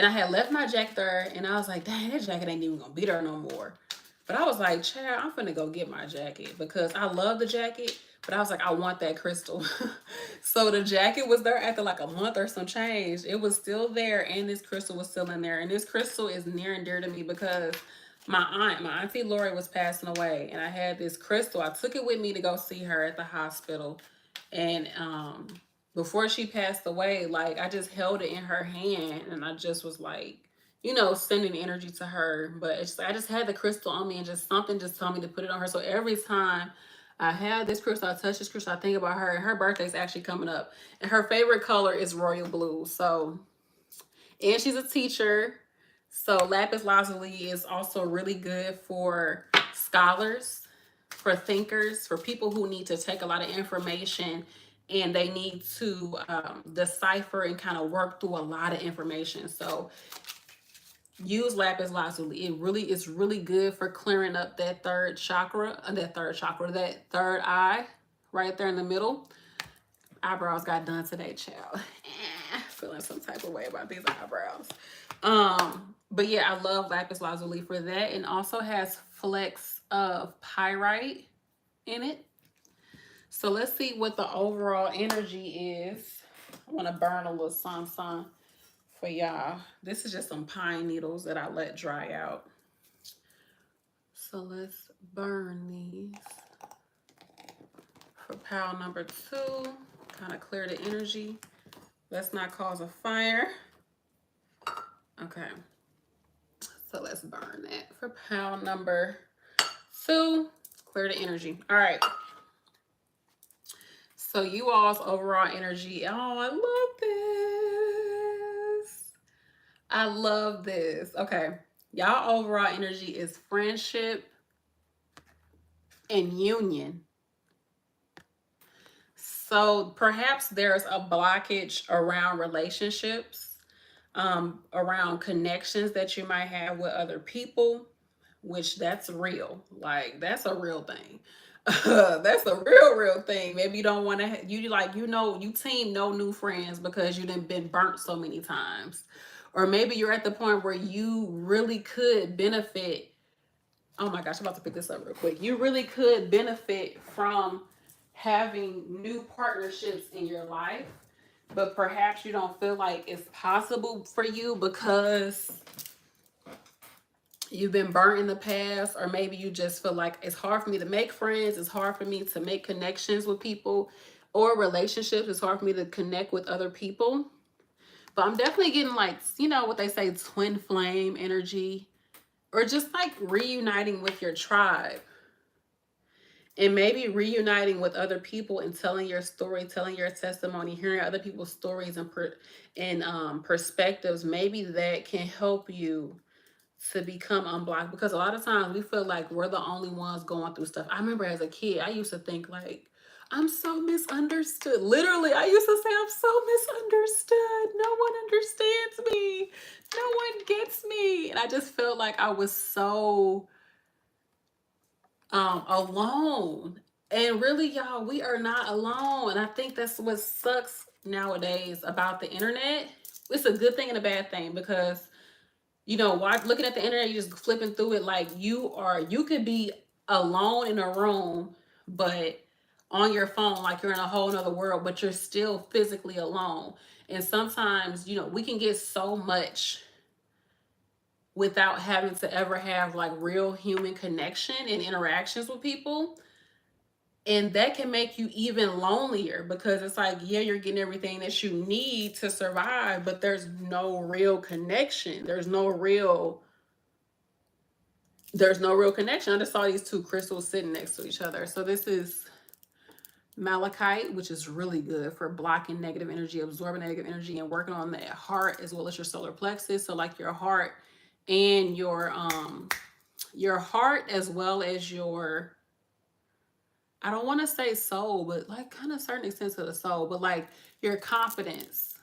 had left my jacket there, and I was like, dang, that jacket ain't even gonna be there no more. But I was like, child, I'm finna go get my jacket, because I love the jacket, but I was like, I want that crystal. So the jacket was there after like a month or some change. It was still there, and this crystal was still in there. And this crystal is near and dear to me because my auntie Lori was passing away, and I had this crystal. I took it with me to go see her at the hospital. And before she passed away, like, I just held it in her hand, and I just was like, sending energy to her. But I just had the crystal on me, and just something just told me to put it on her. So every time I have this crystal, I touch this crystal, I think about her. And her birthday's actually coming up, and her favorite color is royal blue. So, and she's a teacher. So lapis lazuli is also really good for scholars, for thinkers, for people who need to take a lot of information, and they need to decipher and kind of work through a lot of information. So use lapis lazuli. It's really good for clearing up that third chakra, that third eye right there in the middle. Eyebrows got done today, child. Feeling some type of way about these eyebrows. But yeah, I love lapis lazuli for that, and also has flecks of pyrite in it. So let's see what the overall energy is. I want to burn a little sun for y'all. This is just some pine needles that I let dry out. So let's burn these for pile number 2. Kind of clear the energy. Let's not cause a fire. Okay. So let's burn that for pile number 2. Clear the energy. All right. So you all's overall energy. Oh, I love this. I love this. Okay. Y'all overall energy is friendship and union. So perhaps there's a blockage around relationships, around connections that you might have with other people, which that's real. Like, that's a real thing. That's a real thing. Maybe you don't want to, you team no new friends because you done been burnt so many times. Or maybe you're at the point where you really could benefit. Oh my gosh, I'm about to pick this up real quick. You really could benefit from having new partnerships in your life, but perhaps you don't feel like it's possible for you because you've been burnt in the past, or maybe you just feel like it's hard for me to make friends, it's hard for me to make connections with people, or relationships, it's hard for me to connect with other people. But I'm definitely getting, like, what they say, twin flame energy, or just like reuniting with your tribe. And maybe reuniting with other people and telling your story, telling your testimony, hearing other people's stories and perspectives. Maybe that can help you to become unblocked, because a lot of times we feel like we're the only ones going through stuff. I remember as a kid, I used to think like, I'm so misunderstood. Literally, I used to say, I'm so misunderstood. No one understands me. No one gets me. And I just felt like I was so alone. And really, y'all, we are not alone. And I think that's what sucks nowadays about the internet. It's a good thing and a bad thing, because looking at the internet, you just flipping through it, like you could be alone in a room, but on your phone, like you're in a whole nother world, but you're still physically alone. And sometimes, we can get so much without having to ever have like real human connection and interactions with people. And that can make you even lonelier, because it's like, yeah, you're getting everything that you need to survive, but there's no real connection. There's no real connection. I just saw these two crystals sitting next to each other. So this is malachite, which is really good for blocking negative energy, absorbing negative energy, and working on that heart as well as your solar plexus. So like your heart and your heart, as well as your, I don't want to say soul, but like kind of certain extent to the soul, but like your confidence.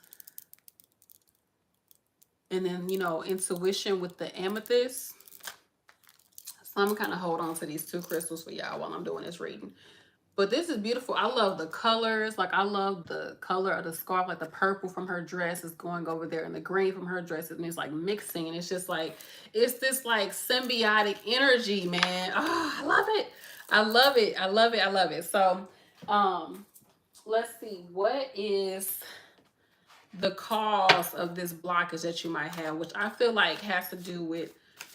And then, intuition with the amethyst. So I'm kind of hold on to these two crystals for y'all while I'm doing this reading. But this is beautiful. I love the colors. Like, I love the color of the scarf. Like, the purple from her dress is going over there, and the green from her dress is like mixing. And it's just like, it's this like symbiotic energy, man. Oh, I love it. I love it. I love it. I love it. So, let's see. What is the cause of this blockage that you might have, which I feel like has to do with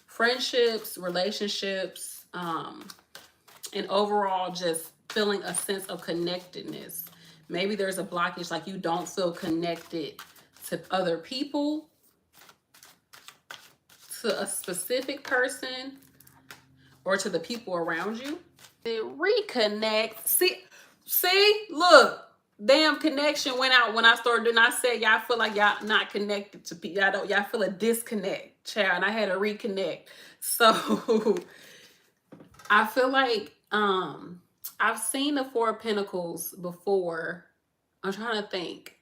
friendships, relationships, and overall just feeling a sense of connectedness. Maybe there's a blockage, like you don't feel connected to other people, to a specific person, or to the people around you. Reconnect. See, look, damn connection went out when I started. And I said, y'all feel like y'all not connected to people. Y'all feel a disconnect, child. And I had to reconnect. So I feel like I've seen the Four of Pentacles before. I'm trying to think.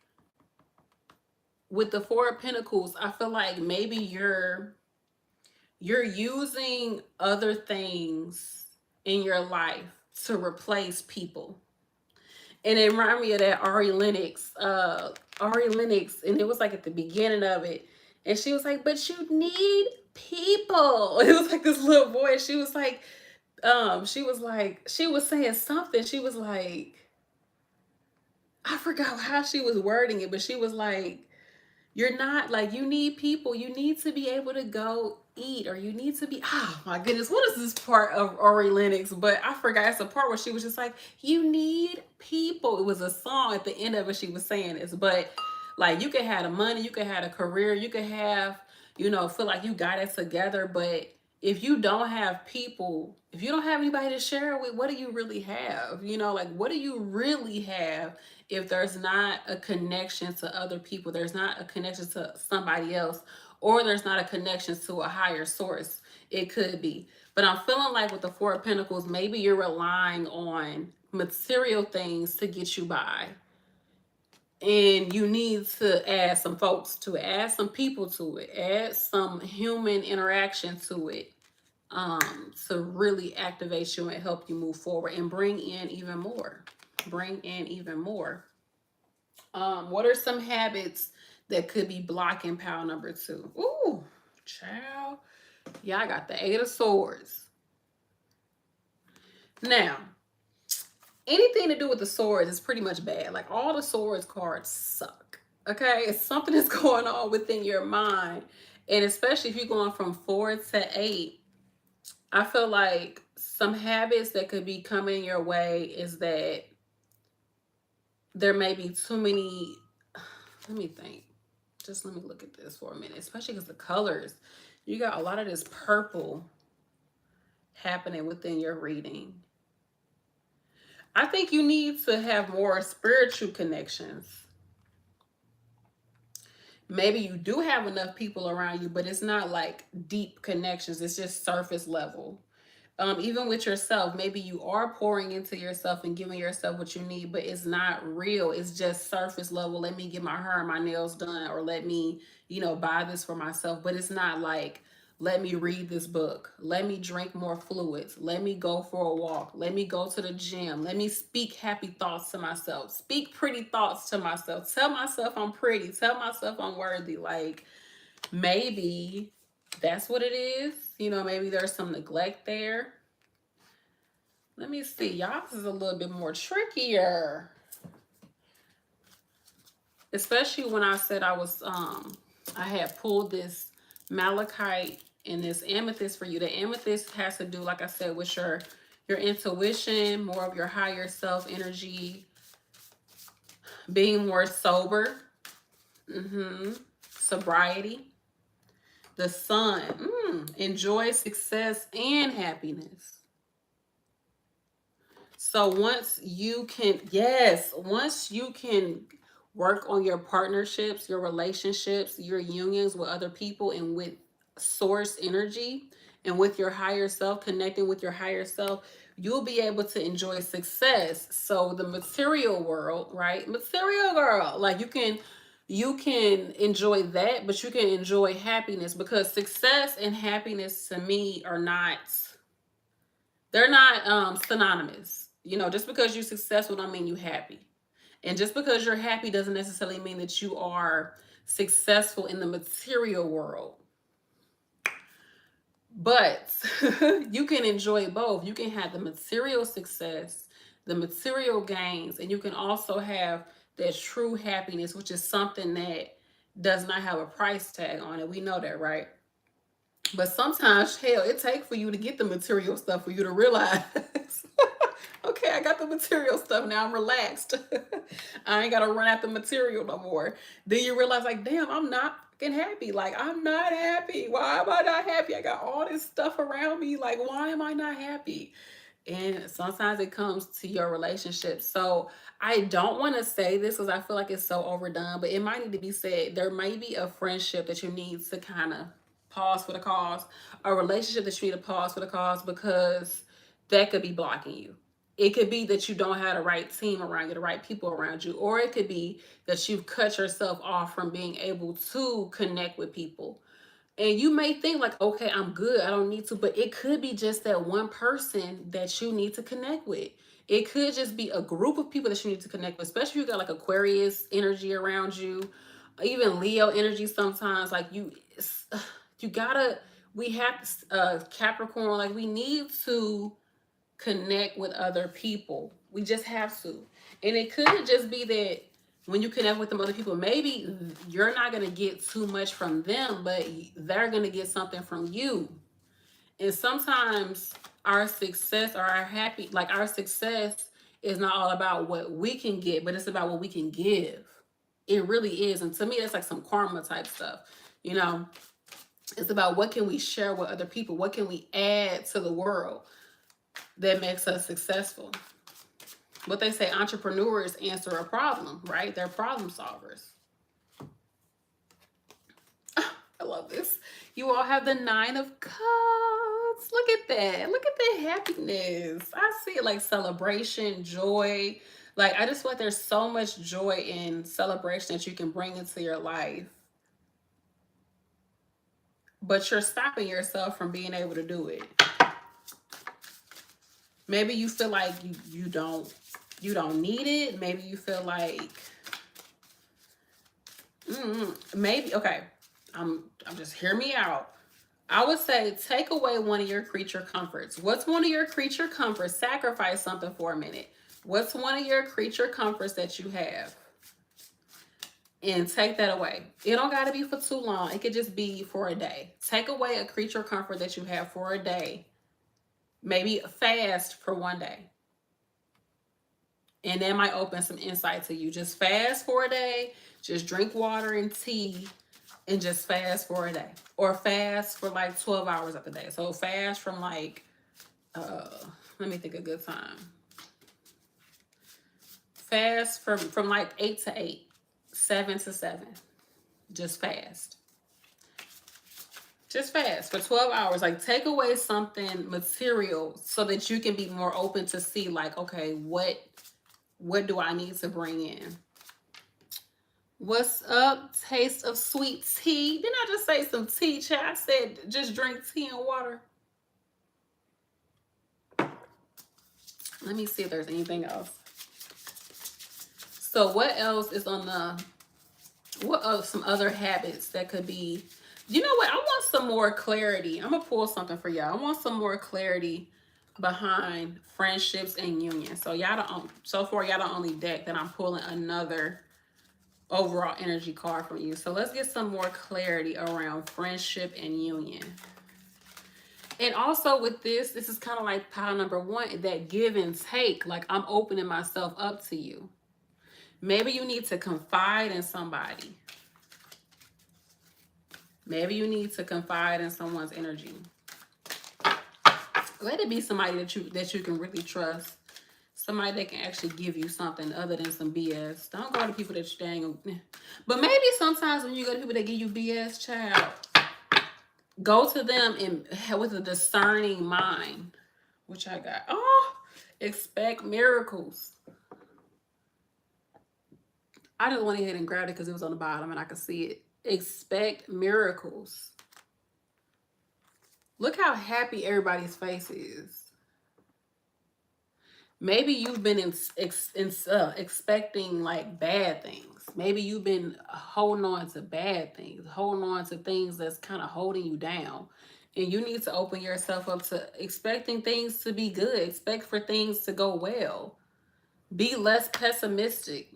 With the Four of Pentacles, I feel like maybe you're you're using other things in your life to replace people. And it reminded me of that Ari Lennox, and it was like at the beginning of it, and she was like, "But you need people." It was like this little voice. She was saying something. She was like, I forgot how she was wording it, but she was like, you're not like, you need people. You need to be able to go eat, or you need to be, oh my goodness, what is this part of Ori Lennox? But I forgot, it's a part where she was just like, you need people. It was a song at the end of it. She was saying this, but like, you could have the money, you could have a career, you could have, feel like you got it together. But if you don't have people, if you don't have anybody to share with, what do you really have? Like, what do you really have if there's not a connection to other people, there's not a connection to somebody else, or there's not a connection to a higher source? It could be. But I'm feeling like with the Four of Pentacles, maybe you're relying on material things to get you by. And you need to add some folks to it, add some people to it, add some human interaction to it, to really activate you and help you move forward and bring in even more. Bring in even more. What are some habits that could be blocking pile number 2? Ooh, child. Yeah, I got the 8 of Swords. Now, anything to do with the swords is pretty much bad. Like, all the swords cards suck. Okay? It's something that's going on within your mind. And especially if you're going from 4 to 8, I feel like some habits that could be coming your way is that there may be too many. Let me think. Just let me look at this for a minute, especially because the colors. You got a lot of this purple happening within your reading. I think you need to have more spiritual connections. Maybe you do have enough people around you, but it's not like deep connections. It's just surface level. Even with yourself, maybe you are pouring into yourself and giving yourself what you need, but it's not real. It's just surface level. Let me get my hair and my nails done, or let me, buy this for myself. But it's not like, let me read this book. Let me drink more fluids. Let me go for a walk. Let me go to the gym. Let me speak happy thoughts to myself. Speak pretty thoughts to myself. Tell myself I'm pretty. Tell myself I'm worthy. Like, maybe that's what it is. Maybe there's some neglect there. Let me see. Y'all, this is a little bit more trickier. Especially when I said I had pulled this malachite and this amethyst for you. The amethyst has to do, like I said, with your intuition, more of your higher self energy, being more sober, sobriety. The sun, enjoy success and happiness. So once you can work on your partnerships, your relationships, your unions with other people, and with source energy, and with your higher self, connecting with your higher self, you'll be able to enjoy success. So the material world, right? Material girl, like, you can enjoy that, but you can enjoy happiness, because success and happiness to me are not, they're not synonymous. Just because you're successful don't mean you're happy. And just because you're happy doesn't necessarily mean that you are successful in the material world. But you can enjoy both. You can have the material success, the material gains, and you can also have that true happiness, which is something that does not have a price tag on it. We know that, right? But sometimes, hell, it takes for you to get the material stuff for you to realize, okay, I got the material stuff now. I'm relaxed. I ain't got to run after material no more. Then you realize, like, damn, I'm not fucking happy. Like, I'm not happy. Why am I not happy? I got all this stuff around me. Like, why am I not happy? And sometimes it comes to your relationship. So I don't want to say this because I feel like it's so overdone, but it might need to be said. There may be a friendship that you need to kind of pause for the cause, a relationship that you need to pause for the cause, because that could be blocking you. It could be that you don't have the right team around you, the right people around you, or it could be that you've cut yourself off from being able to connect with people. And you may think like, okay, I'm good, I don't need to, but it could be just that one person that you need to connect with. It could just be a group of people that you need to connect with, especially if you got like Aquarius energy around you, even Leo energy sometimes. Like you gotta, we have Capricorn, like we need to connect with other people. We just have to. And it could just be that when you connect with them other people, maybe you're not going to get too much from them, but they're going to get something from you. And sometimes our success or our happy, like our success is not all about what we can get, but it's about what we can give. It really is. And to me, that's like some karma type stuff. You know, it's about what can we share with other people? What can we add to the world that makes us successful? What they say, entrepreneurs answer a problem, right? They're problem solvers. I love this. You all have the 9 of Cups. Look at that. Look at the happiness. I see it like celebration, joy. Like, I just feel like there's so much joy in celebration that you can bring into your life. But you're stopping yourself from being able to do it. Maybe you feel like you don't need it. Maybe you feel like maybe, okay, I'm just, hear me out. I would say take away one of your creature comforts. What's one of your creature comforts? Sacrifice something for a minute. What's one of your creature comforts that you have? And take that away. It don't got to be for too long. It could just be for a day. Take away a creature comfort that you have for a day. Maybe fast for one day. And that might open some insight to you. Just fast for a day. Just drink water and tea and just fast for a day. Or fast for like 12 hours of the day. So fast from like, let me think a good time. Fast from like 8 to 8. 7 to 7. Just fast. Just fast for 12 hours. Like, take away something material so that you can be more open to see like, okay, what do I need to bring in? What's up? Taste of sweet tea. Didn't I just say some tea, chat? I said just drink tea and water. Let me see if there's anything else. So what else is on the, what are some other habits that could be, you know what? I want some more clarity. I'm going to pull something for y'all. I want some more clarity behind friendships and union. So y'all don't, so far y'all the only deck that I'm pulling another overall energy card from you. So let's get some more clarity around friendship and union. And also with this is kind of like pile number 1, that give and take. Like, I'm opening myself up to you. Maybe you need to confide in somebody. Maybe you need to confide in someone's energy. Let it be somebody that you can really trust. Somebody that can actually give you something other than some BS. Don't go to people that you dang. But maybe sometimes when you go to people that give you BS, child, go to them and with a discerning mind. Which I got. Oh, expect miracles. I just went ahead and grabbed it because it was on the bottom and I could see it. Expect miracles. Look how happy everybody's face is. Maybe you've been expecting like bad things. Maybe you've been holding on to bad things, holding on to things that's kind of holding you down. And you need to open yourself up to expecting things to be good. Expect for things to go well. Be less pessimistic.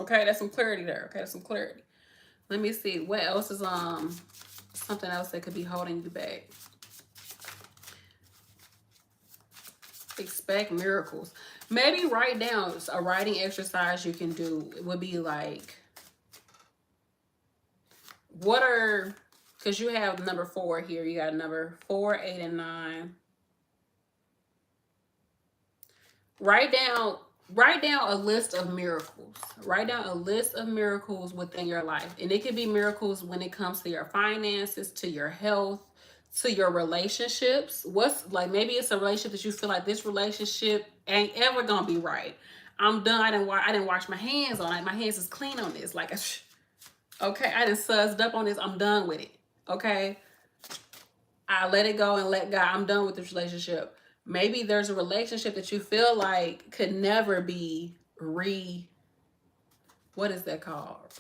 Okay, that's some clarity there. Okay, that's some clarity. Let me see. What else is something else that could be holding you back? Expect miracles. Maybe write down a writing exercise you can do. It would be like, what are, because you have number 4 here. You got number 4, 8, and 9. Write down a list of miracles. Write down a list of miracles within your life. And it could be miracles when it comes to your finances, to your health, to your relationships. What's like, maybe it's a relationship that you feel like this relationship ain't ever gonna be right. I'm done. I didn't wash my hands on it. My hands is clean on this. Like, okay, I done sussed up on this. I'm done with it. Okay. I let it go and let God. I'm done with this relationship. Maybe there's a relationship that you feel like could never be what is that called?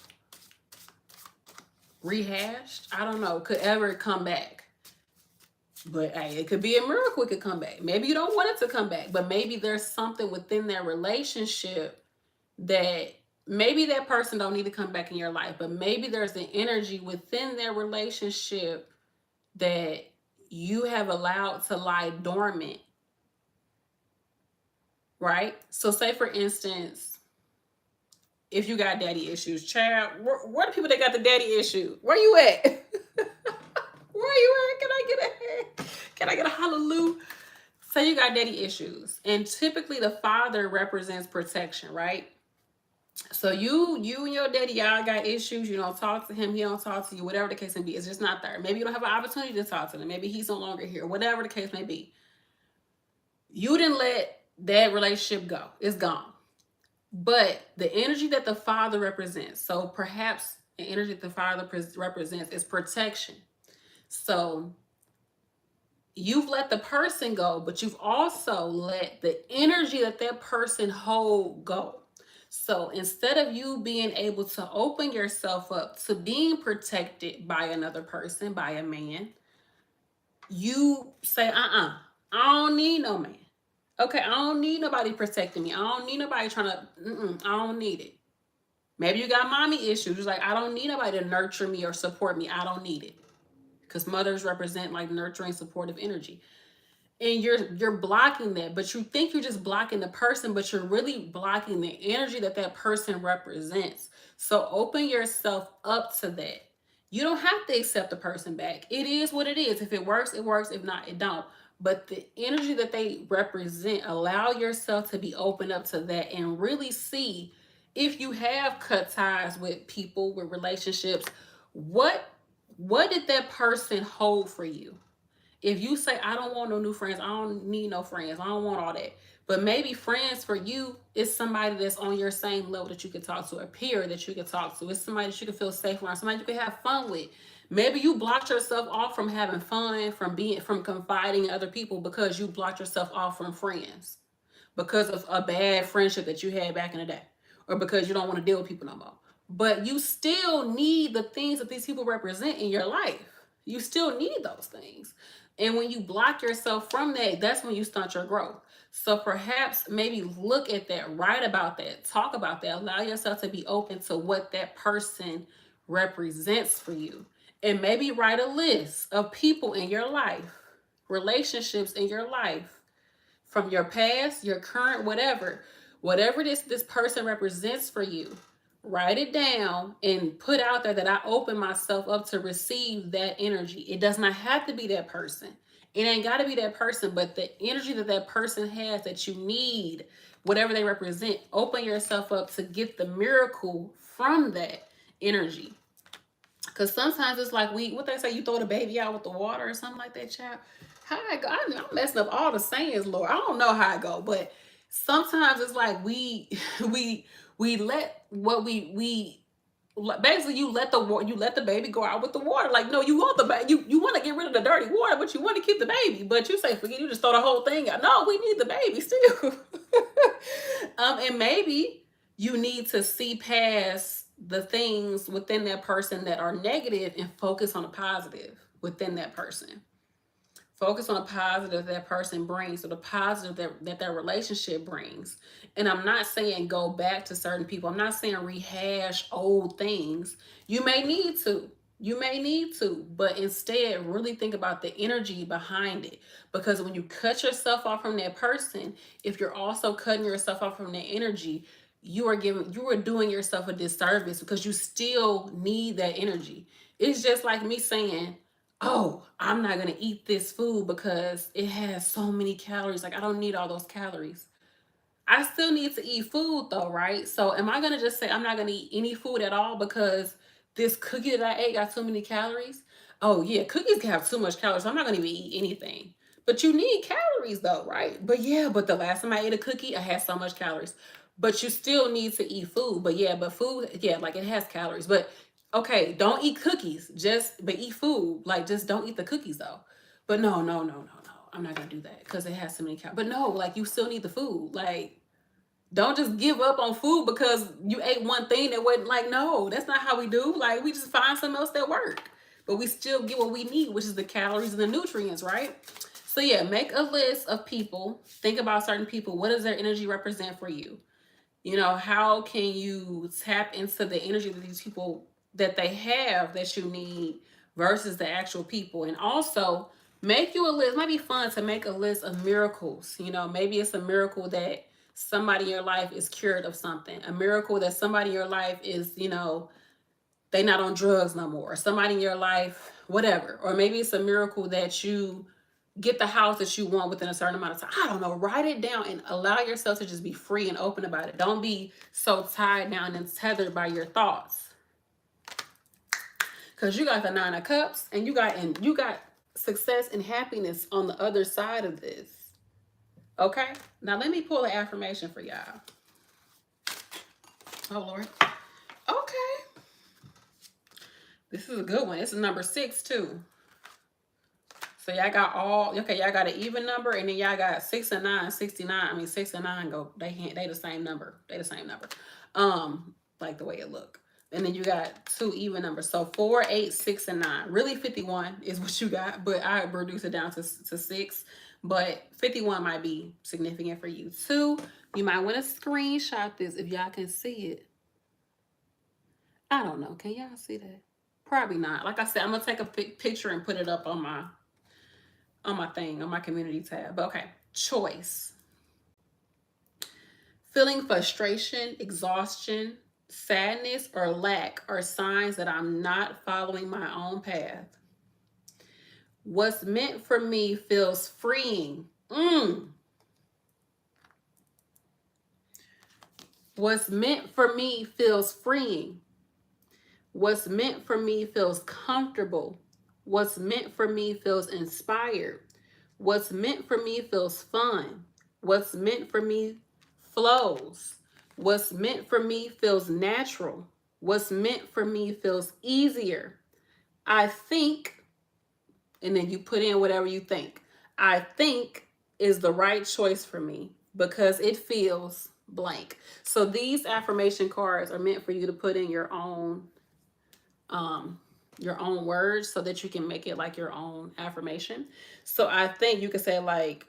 Rehashed? I don't know. Could ever come back. But hey, it could be a miracle it could come back. Maybe you don't want it to come back, but maybe there's something within that relationship that maybe that person don't need to come back in your life, but maybe there's an energy within their relationship that you have allowed to lie dormant, right? So say for instance, if you got daddy issues, child, where the people that got the daddy issue? Where you at? Where you at? Can I get a hallelujah? Say you got daddy issues, and typically the father represents protection, right? So you and your daddy, y'all got issues. You don't talk to him. He don't talk to you. Whatever the case may be, it's just not there. Maybe you don't have an opportunity to talk to him. Maybe he's no longer here. Whatever the case may be, you didn't let that relationship go. It's gone. But the energy that the father represents, so perhaps the energy that the father represents is protection. So you've let the person go, but you've also let the energy that that person hold go. So instead of you being able to open yourself up to being protected by another person, by a man, you say, I don't need no man. Okay, I don't need nobody protecting me. I don't need nobody trying to, I don't need it. Maybe you got mommy issues. It's like, I don't need nobody to nurture me or support me. I don't need it. Because mothers represent like nurturing, supportive energy. And you're blocking that, but you think you're just blocking the person, but you're really blocking the energy that that person represents. So open yourself up to that. You don't have to accept the person back. It is what it is. If it works, it works. If not, it don't. But the energy that they represent, allow yourself to be open up to that and really see if you have cut ties with people, with relationships, what did that person hold for you? If you say, I don't want no new friends, I don't need no friends, I don't want all that. But maybe friends for you is somebody that's on your same level that you can talk to, a peer that you can talk to. It's somebody that you can feel safe around, somebody you can have fun with. Maybe you blocked yourself off from having fun, from confiding in other people because you blocked yourself off from friends because of a bad friendship that you had back in the day, or because you don't want to deal with people no more. But you still need the things that these people represent in your life. You still need those things. And when you block yourself from that, that's when you stunt your growth. So perhaps maybe look at that, write about that, talk about that, allow yourself to be open to what that person represents for you. And maybe write a list of people in your life, relationships in your life, from your past, your current, whatever this person represents for you. Write it down and put out there that I open myself up to receive that energy. It does not have to be that person. It ain't got to be that person, but the energy that that person has that you need, whatever they represent, open yourself up to get the miracle from that energy. Because sometimes it's like what they say, you throw the baby out with the water or something like that, child. How I go? I'm messing up all the sayings, Lord. I don't know how I go, but sometimes it's like we we let what we basically you let the baby go out with the water. Like, no, you want the baby, you want to get rid of the dirty water, but you want to keep the baby. But you say, forget, you just throw the whole thing out. No, we need the baby still. And maybe you need to see past the things within that person that are negative and focus on the positive within that person. Focus on the positive that person brings, or the positive that relationship brings. And I'm not saying go back to certain people. I'm not saying rehash old things. You may need to. You may need to, but instead really think about the energy behind it. Because when you cut yourself off from that person, if you're also cutting yourself off from that energy, you are doing yourself a disservice because you still need that energy. It's just like me saying, oh, I'm not going to eat this food because it has so many calories. Like, I don't need all those calories. I still need to eat food though, right? So am I going to just say I'm not going to eat any food at all because this cookie that I ate got too many calories? Oh yeah, cookies can have too much calories. So I'm not going to eat anything. But you need calories though, right? But yeah, but the last time I ate a cookie, I had so much calories. but you still need to eat food. But yeah, but food, yeah, like it has calories. But okay, don't eat cookies. But eat food. Like just don't eat the cookies though. But no, no, no, no, no. I'm not gonna do that because it has so many calories. But no, like you still need the food. Like don't just give up on food because you ate one thing that wasn't like, no, that's not how we do. Like we just find something else that work. But we still get what we need, which is the calories and the nutrients, right? So yeah, make a list of people. Think about certain people. What does their energy represent for you? You know, how can you tap into the energy that these people that they have that you need versus the actual people? And also make you a list. It might be fun to make a list of miracles. You know, maybe it's a miracle that somebody in your life is cured of something. A miracle that somebody in your life is, you know, they not on drugs no more. Or somebody in your life, whatever. Or maybe it's a miracle that you get the house that you want within a certain amount of time. I don't know. Write it down and allow yourself to just be free and open about it. Don't be so tied down and tethered by your thoughts. Because you got the Nine of Cups and you got success and happiness on the other side of this. Okay? Now let me pull an affirmation for y'all. Oh Lord. Okay. This is a good one. This is number 6 too. So y'all got y'all got an even number, and then y'all got 6 and 9, 69. I mean 6 and 9 go, they the same number. They the same number. Like the way it look. And then you got 2 even numbers. So 4, 8, 6, and 9. Really 51 is what you got, but I reduced it down to 6. But 51 might be significant for you too. You might want to screenshot this if y'all can see it. I don't know. Can y'all see that? Probably not. Like I said, I'm gonna take a picture and put it up on my thing, on my community tab. But okay, choice. Feeling frustration, exhaustion, sadness, or lack are signs that I'm not following my own path. What's meant for me feels freeing. What's meant for me feels freeing. What's meant for me feels comfortable. What's meant for me feels inspired. What's meant for me feels fun. What's meant for me flows. What's meant for me feels natural. What's meant for me feels easier. I think, and then you put in whatever you think. I think is the right choice for me because it feels blank. So these affirmation cards are meant for you to put in your own words so that you can make it like your own affirmation. So I think you could say like,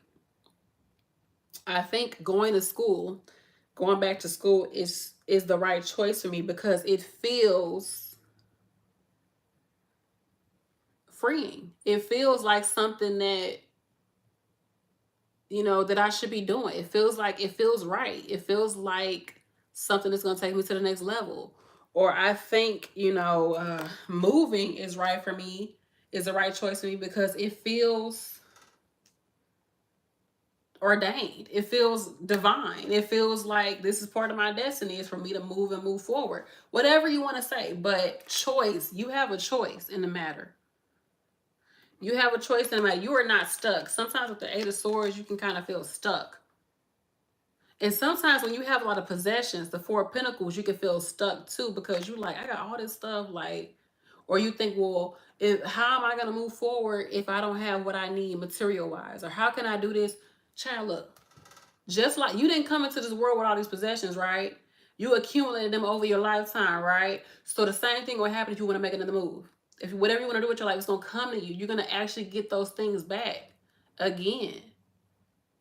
I think going back to school is the right choice for me because it feels freeing. It feels like something that, you know, that I should be doing. It feels right. It feels like something that's going to take me to the next level. Or I think, you know, moving is right for me, is the right choice for me because it feels ordained. It feels divine. It feels like this is part of my destiny, is for me to move and move forward. Whatever you want to say, but choice, you have a choice in the matter. You have a choice in the matter. You are not stuck. Sometimes with the 8 of Swords, you can kind of feel stuck. And sometimes when you have a lot of possessions, the 4 of Pentacles, you can feel stuck too because you're like, I got all this stuff, like, or you think, well, how am I going to move forward if I don't have what I need material-wise? Or how can I do this? Child, look, just like you didn't come into this world with all these possessions, right? You accumulated them over your lifetime, right? So the same thing will happen if you want to make another move. If whatever you want to do with your life is going to come to you, you're going to actually get those things back again.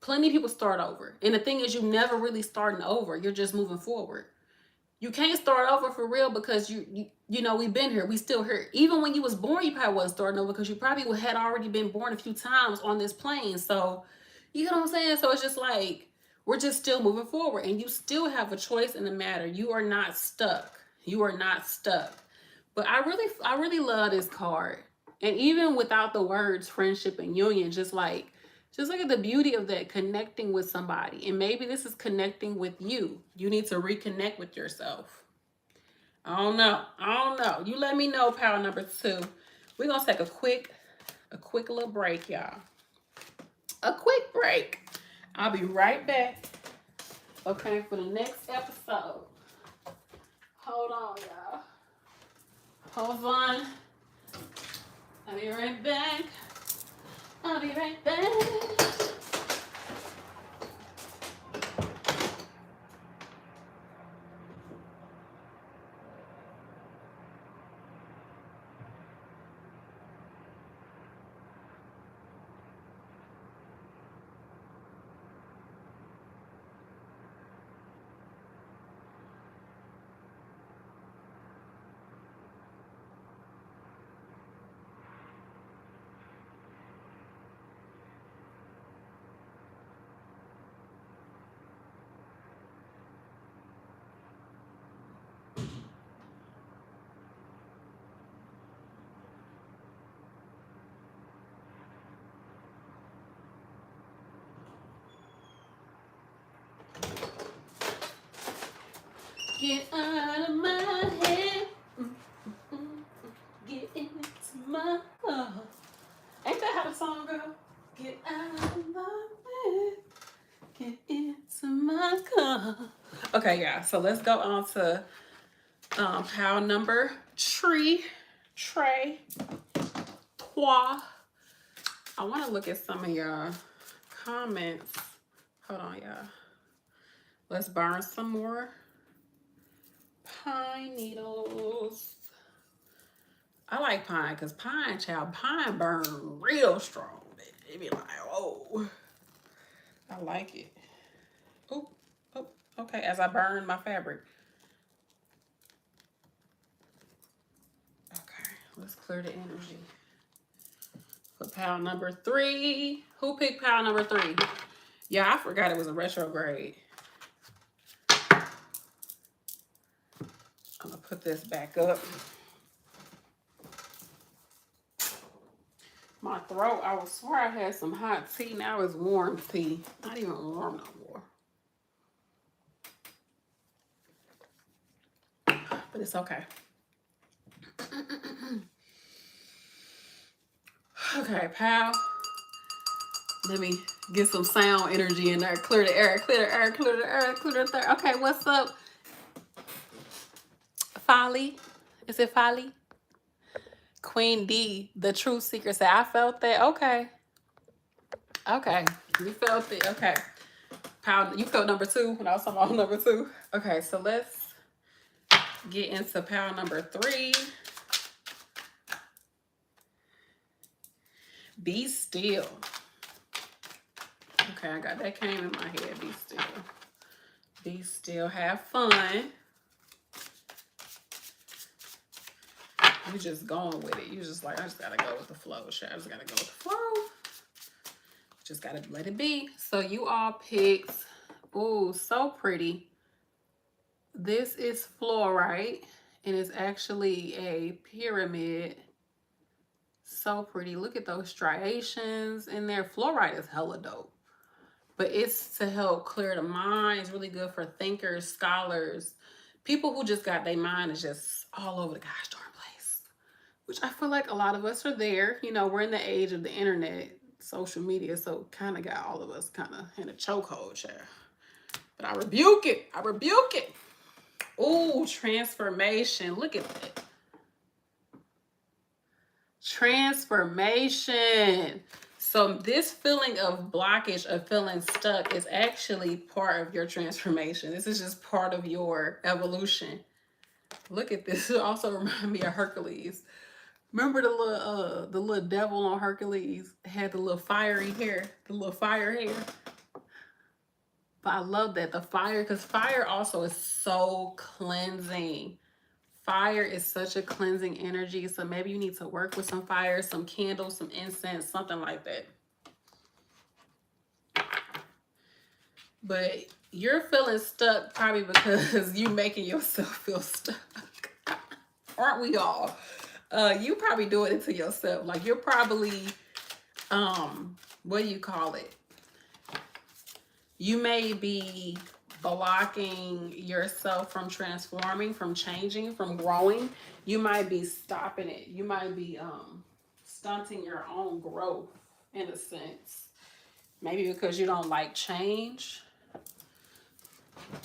Plenty of people start over. And the thing is, you never really starting over. You're just moving forward. You can't start over for real because you know, we've been here. We still here. Even when you was born, you probably wasn't starting over because you probably had already been born a few times on this plane. So, you know what I'm saying? So it's just like, we're just still moving forward and you still have a choice in the matter. You are not stuck. You are not stuck. But I really love this card. And even without the words friendship and union, just look at the beauty of that, connecting with somebody. And maybe this is connecting with you. You need to reconnect with yourself. I don't know. You let me know, power number 2. We're going to take a quick little break, y'all. A quick break. I'll be right back. Okay, for the next episode. Hold on, y'all. Hold on. I'll be right back. I'll be right back. Get out of my head. Get into my heart. Ain't that how the song go? Get out of my bed. Get into my car. Okay, yeah. So let's go on to pile number three. Trois. I want to look at some of y'all comments. Hold on, y'all. Let's burn some more pine needles. I like pine because pine burn real strong. It be like, oh, I like it. Oh, okay. As I burn my fabric. Okay, let's clear the energy. For pile number 3. Who picked pile number 3? Yeah, I forgot it was a retrograde. I'm gonna put this back up. My throat, I would swear I had some hot tea. Now it's warm tea. Not even warm no more. But it's okay. Okay, pal. Let me get some sound energy in there. Clear the air, clear the air, clear the air, clear the air. Okay, what's up? Folly? Is it Folly? Queen D, the truth seeker, said, I felt that. Okay. Okay. You felt it. Okay. Pile, you felt number 2 when I was talking about number 2. Okay, so let's get into pile number 3. Be still. Okay, I got that came in my head. Be still. Be still. Have fun. You just going with it. You just like, I just gotta go with the flow. Sure, I just gotta go with the flow. Just gotta let it be. So you all picked, oh, so pretty. This is fluorite, and it's actually a pyramid. So pretty. Look at those striations in there. Fluorite is hella dope. But it's to help clear the mind. It's really good for thinkers, scholars, people who just got their mind is just all over the gosh darn place. Which I feel like a lot of us are there. You know, we're in the age of the internet, social media, so kind of got all of us kind of in a chokehold, child. But I rebuke it. I rebuke it. Ooh, transformation. Look at that. Transformation. So this feeling of blockage, of feeling stuck, is actually part of your transformation. This is just part of your evolution. Look at this. It also reminds me of Hercules. Remember the little devil on Hercules had the little fiery hair, the little fire hair. But I love that, the fire, because fire also is so cleansing. Fire is such a cleansing energy. So maybe you need to work with some fire, some candles, some incense, something like that. But you're feeling stuck probably because you making yourself feel stuck. Aren't we all? You probably do it to yourself. Like you're probably, what do you call it? You may be blocking yourself from transforming, from changing, from growing. You might be stopping it. You might be stunting your own growth in a sense. Maybe because you don't like change.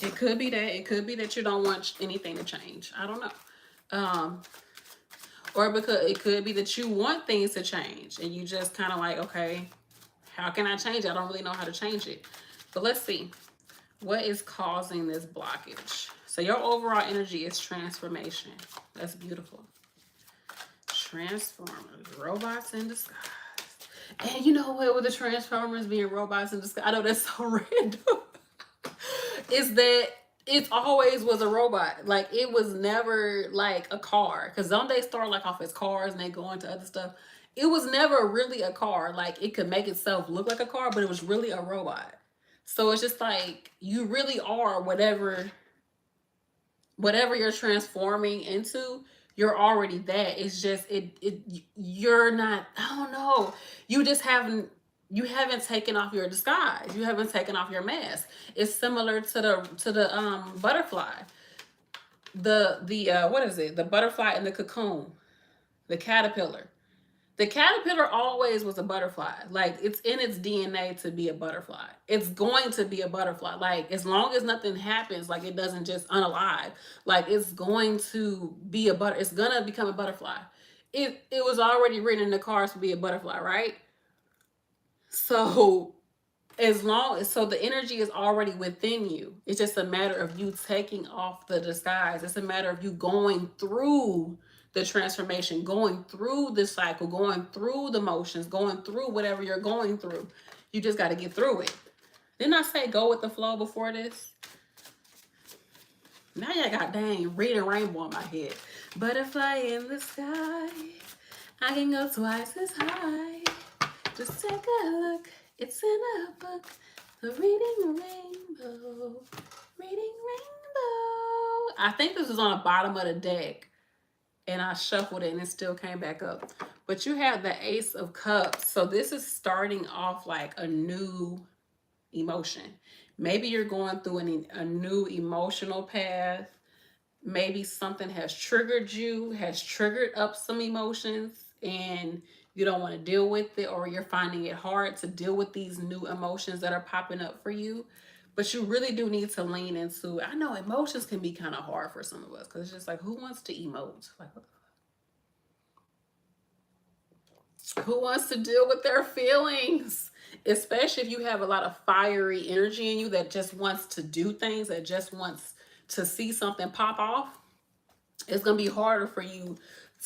It could be that. It could be that you don't want anything to change. I don't know. Um, or because it could be that you want things to change and you just kind of like, okay, how can I change it? I don't really know how to change it. But let's see. What is causing this blockage? So your overall energy is transformation. That's beautiful. Transformers, robots in disguise. And you know what, with the Transformers being robots in disguise, I know that's so random. Is that it always was a robot. Like it was never like a car. Because don't they start like off as cars and they go into other stuff? It was never really a car. Like it could make itself look like a car, but it was really a robot. So it's just like you really are whatever you're transforming into, you're already that. It's just it you're not, I don't know. You just haven't taken off your disguise. You haven't taken off your mask. It's similar to the butterfly. The what is it? The butterfly in the cocoon, the caterpillar. The caterpillar always was a butterfly. Like it's in its DNA to be a butterfly. It's going to be a butterfly. Like as long as nothing happens, like it doesn't just unalive. Like it's going to be it's gonna become a butterfly. It was already written in the cards to be a butterfly, right? So as long as, so the energy is already within you. It's just a matter of you taking off the disguise. It's a matter of you going through the transformation, going through the cycle, going through the motions, going through whatever you're going through. You just got to get through it. Didn't I say go with the flow before this? Now y'all got dang reading rainbow in my head. Butterfly in the sky, I can go twice as high. Just take a look, it's in a book. The Reading Rainbow, Reading Rainbow. I think this was on the bottom of the deck, and I shuffled it, and it still came back up. But you have the Ace of Cups, so this is starting off like a new emotion. Maybe you're going through a new emotional path. Maybe something has triggered you, has triggered up some emotions, and you don't want to deal with it, or you're finding it hard to deal with these new emotions that are popping up for you. But you really do need to lean into, I know emotions can be kind of hard for some of us because it's just like, who wants to emote? Like, what the, who wants to deal with their feelings? Especially if you have a lot of fiery energy in you that just wants to do things, that just wants to see something pop off. It's going to be harder for you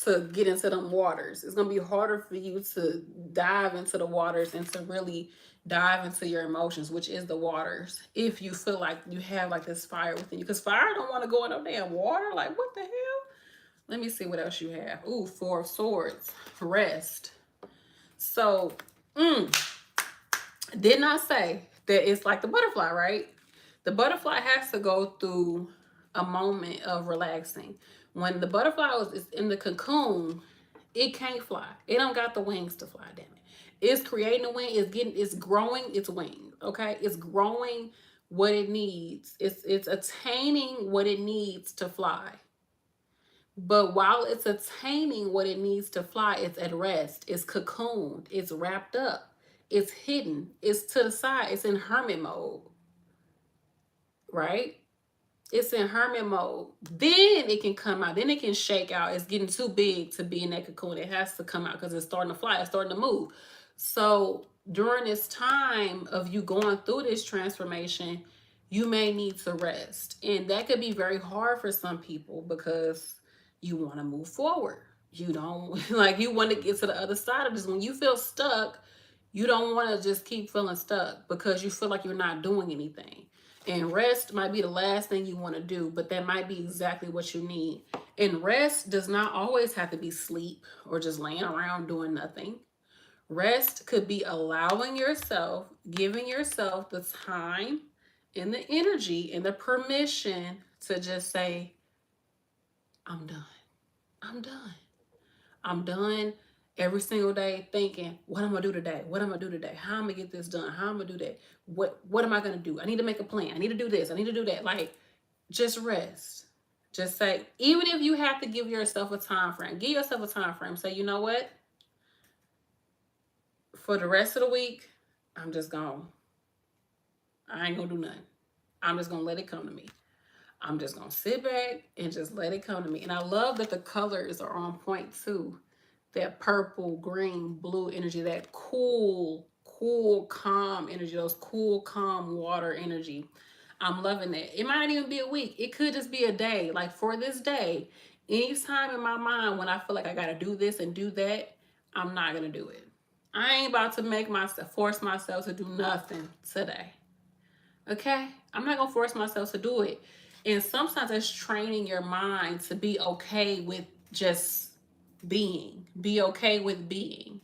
to get into them waters. It's going to be harder for you to dive into the waters and to really dive into your emotions, which is the waters. If you feel like you have like this fire within you, because fire don't want to go in no damn water. Like, what the hell? Let me see what else you have. Ooh, Four of Swords, rest. So, didn't I say that it's like the butterfly, right? The butterfly has to go through a moment of relaxing. When the butterfly is in the cocoon, it can't fly. It don't got the wings to fly, damn it. It's creating a wing, it's growing its wings, okay? It's growing what it needs. It's attaining what it needs to fly. But while it's attaining what it needs to fly, it's at rest, it's cocooned, it's wrapped up, it's hidden, it's to the side, it's in hermit mode, right? It's in hermit mode. Then it can come out. Then it can shake out. It's getting too big to be in that cocoon. It has to come out because it's starting to fly. It's starting to move. So during this time of you going through this transformation, you may need to rest. And that could be very hard for some people because you want to move forward. You don't like, you want to get to the other side of this. When you feel stuck, you don't want to just keep feeling stuck because you feel like you're not doing anything. And rest might be the last thing you want to do, but that might be exactly what you need. And rest does not always have to be sleep or just laying around doing nothing. Rest could be allowing yourself, giving yourself the time and the energy and the permission to just say, I'm done. I'm done. I'm done every single day thinking, what I'm gonna do today? What I'm gonna do today? How I'm gonna get this done? How I'm gonna do that? What am I gonna do? I need to make a plan. I need to do this. I need to do that. Like, just rest. Just say, even if you have to give yourself a time frame, give yourself a time frame. Say, you know what? For the rest of the week, I'm just gone. I ain't gonna do nothing. I'm just gonna let it come to me. I'm just gonna sit back and just let it come to me. And I love that the colors are on point too. That purple, green, blue energy, that cool, cool, calm energy, those cool, calm water energy. I'm loving it. It might even be a week. It could just be a day. Like for this day, anytime in my mind when I feel like I gotta do this and do that, I'm not gonna do it. I ain't about to make myself force myself to do nothing today. Okay? I'm not gonna force myself to do it. And sometimes it's training your mind to be okay with just being. Be okay with being.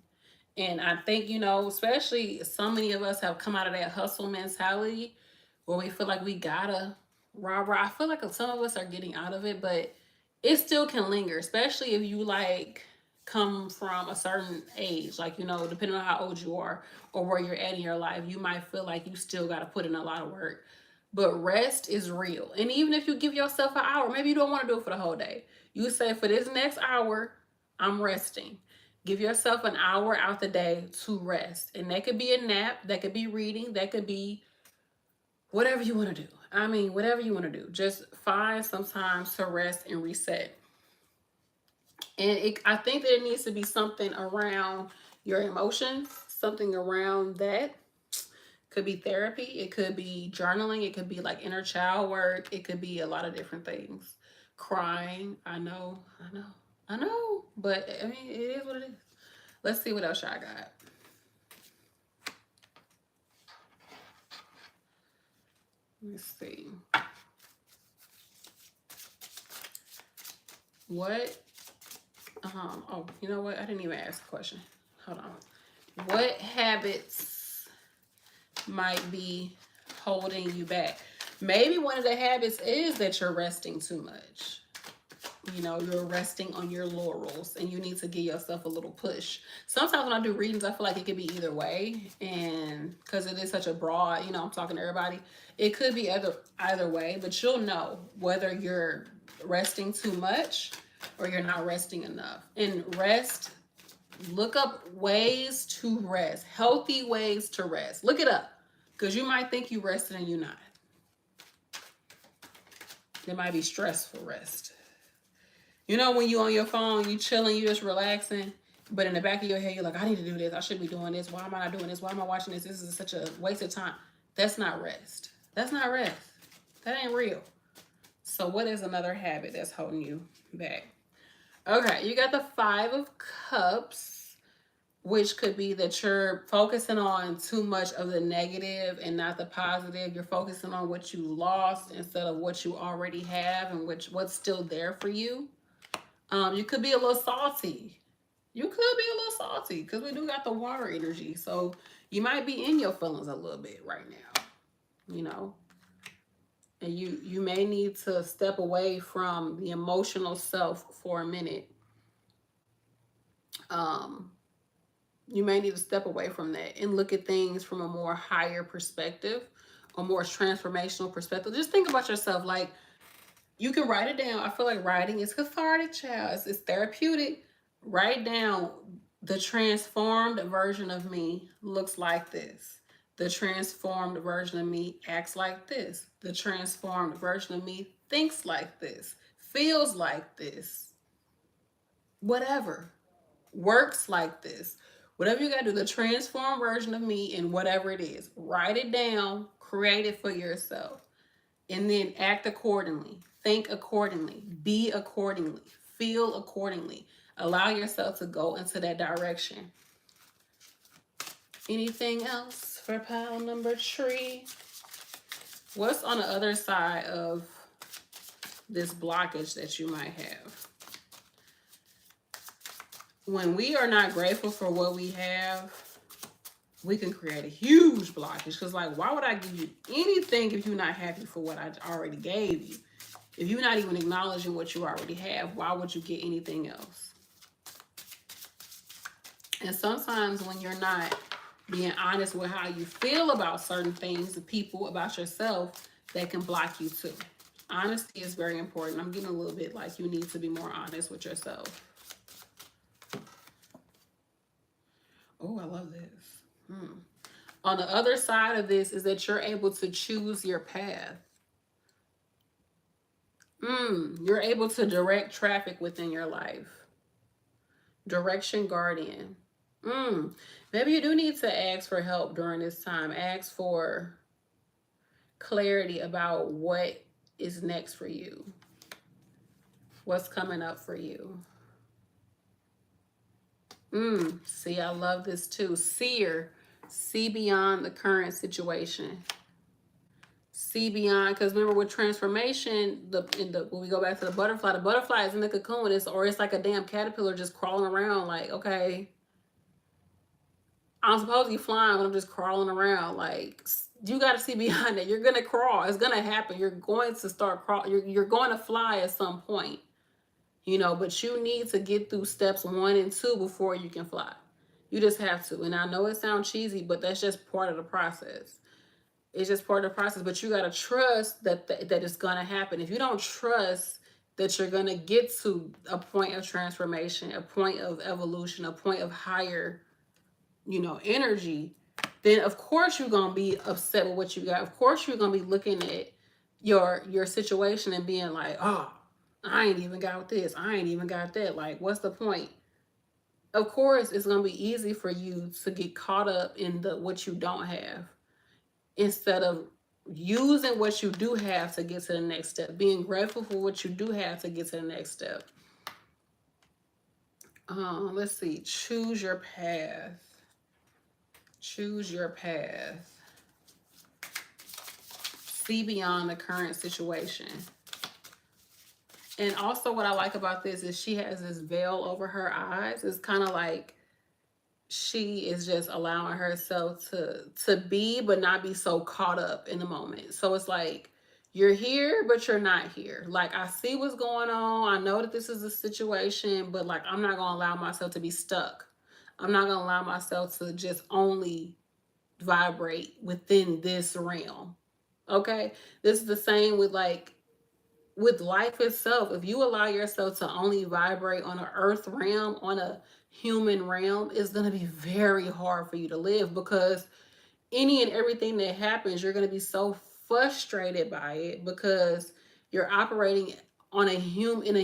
And I think, especially so many of us have come out of that hustle mentality where we feel like we gotta rah rah. I feel like some of us are getting out of it, but it still can linger, especially if you like come from a certain age, like, depending on how old you are or where you're at in your life, you might feel like you still got to put in a lot of work. But rest is real. And even if you give yourself an hour, maybe you don't want to do it for the whole day. You say, for this next hour, I'm resting. Give yourself an hour out the day to rest. And that could be a nap, that could be reading, that could be whatever you want to do. I mean, whatever you want to do. Just find some time to rest and reset. And I think that it needs to be something around your emotions, something around that. Could be therapy, it could be journaling, it could be like inner child work, it could be a lot of different things. Crying, I know, but I mean, it is what it is. Let's see what else y'all got. Let's see. What? Oh, you know what? I didn't even ask a question. Hold on. What habits might be holding you back? Maybe one of the habits is that you're resting too much. You're resting on your laurels and you need to give yourself a little push. Sometimes when I do readings, I feel like it could be either way. And because it is such a broad, I'm talking to everybody, it could be either way, but you'll know whether you're resting too much or you're not resting enough. And rest, look up ways to rest, healthy ways to rest. Look it up because you might think you rested and you're not. There might be stressful rest. When you on your phone, you chilling, you just relaxing, but in the back of your head, you're like, I need to do this. I should be doing this. Why am I not doing this? Why am I watching this? This is such a waste of time. That's not rest. That's not rest. That ain't real. So what is another habit that's holding you back? Okay, you got the 5 of Cups, which could be that you're focusing on too much of the negative and not the positive. You're focusing on what you lost instead of what you already have and what's still there for you. You could be a little salty. Because we do got the water energy. So you might be in your feelings a little bit right now, And you may need to step away from the emotional self for a minute. You may need to step away from that and look at things from a more higher perspective, a more transformational perspective. Just think about yourself like, you can write it down. I feel like writing is cathartic, child. It's therapeutic. Write down the transformed version of me looks like this. The transformed version of me acts like this. The transformed version of me thinks like this, feels like this, whatever, works like this. Whatever you got to do, the transformed version of me in whatever it is, write it down, create it for yourself. And then act accordingly, think accordingly, be accordingly, feel accordingly. Allow yourself to go into that direction. Anything else for pile number 3? What's on the other side of this blockage that you might have? When we are not grateful for what we have, we can create a huge blockage. Because, like, why would I give you anything if you're not happy for what I already gave you? If you're not even acknowledging what you already have, why would you get anything else? And sometimes when you're not being honest with how you feel about certain things, the people, about yourself, that can block you too. Honesty is very important. I'm getting a little bit like you need to be more honest with yourself. Oh, I love this. On the other side of this is that you're able to choose your path. You're able to direct traffic within your life. Direction guardian. Mm. Maybe you do need to ask for help during this time. Ask for clarity about what is next for you, what's coming up for you. See, I love this too. Seer, see beyond the current situation. See beyond, because remember with transformation, when we go back to the butterfly is in the cocoon, it's like a damn caterpillar just crawling around. Like, okay, I'm supposed to be flying, but I'm just crawling around. Like, you got to see beyond that. You're gonna crawl. It's gonna happen. You're going to start crawl. You're going to fly at some point, But you need to get through steps 1 and 2 before you can fly. You just have to. And I know it sounds cheesy, but that's just part of the process. It's just part of the process. But you gotta trust that it's gonna happen. If you don't trust that you're gonna get to a point of transformation, a point of evolution, a point of higher energy, then of course you're gonna be upset with what you got. Of course you're gonna be looking at your situation and being like, oh, I ain't even got this, I ain't even got that. Like, what's the point? Of course it's gonna be easy for you to get caught up in the what you don't have, instead of using what you do have to get to the next step, being grateful for what you do have to get to the next step. Let's see. Choose your path. Choose your path. See beyond the current situation. And also what I like about this is she has this veil over her eyes. It's kind of like she is just allowing herself to be, but not be so caught up in the moment. So it's like you're here, but you're not here. Like, I see what's going on. I know that this is a situation, but like, I'm not going to allow myself to be stuck. I'm not going to allow myself to just only vibrate within this realm. Okay. This is the same with life itself. If you allow yourself to only vibrate on an earth realm, on a human realm, it's going to be very hard for you to live, because any and everything that happens, you're going to be so frustrated by it, because you're operating in a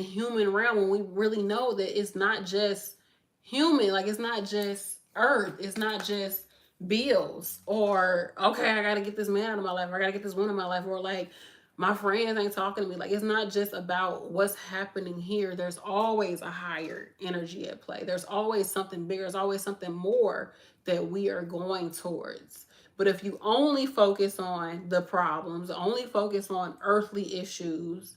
human realm, when we really know that it's not just human. Like, it's not just earth. It's not just bills, or okay, I got to get this man out of my life, or I got to get this woman in my life, or like my friends ain't talking to me. Like, it's not just about what's happening here. There's always a higher energy at play. There's always something bigger. There's always something more that we are going towards. But if you only focus on the problems, only focus on earthly issues,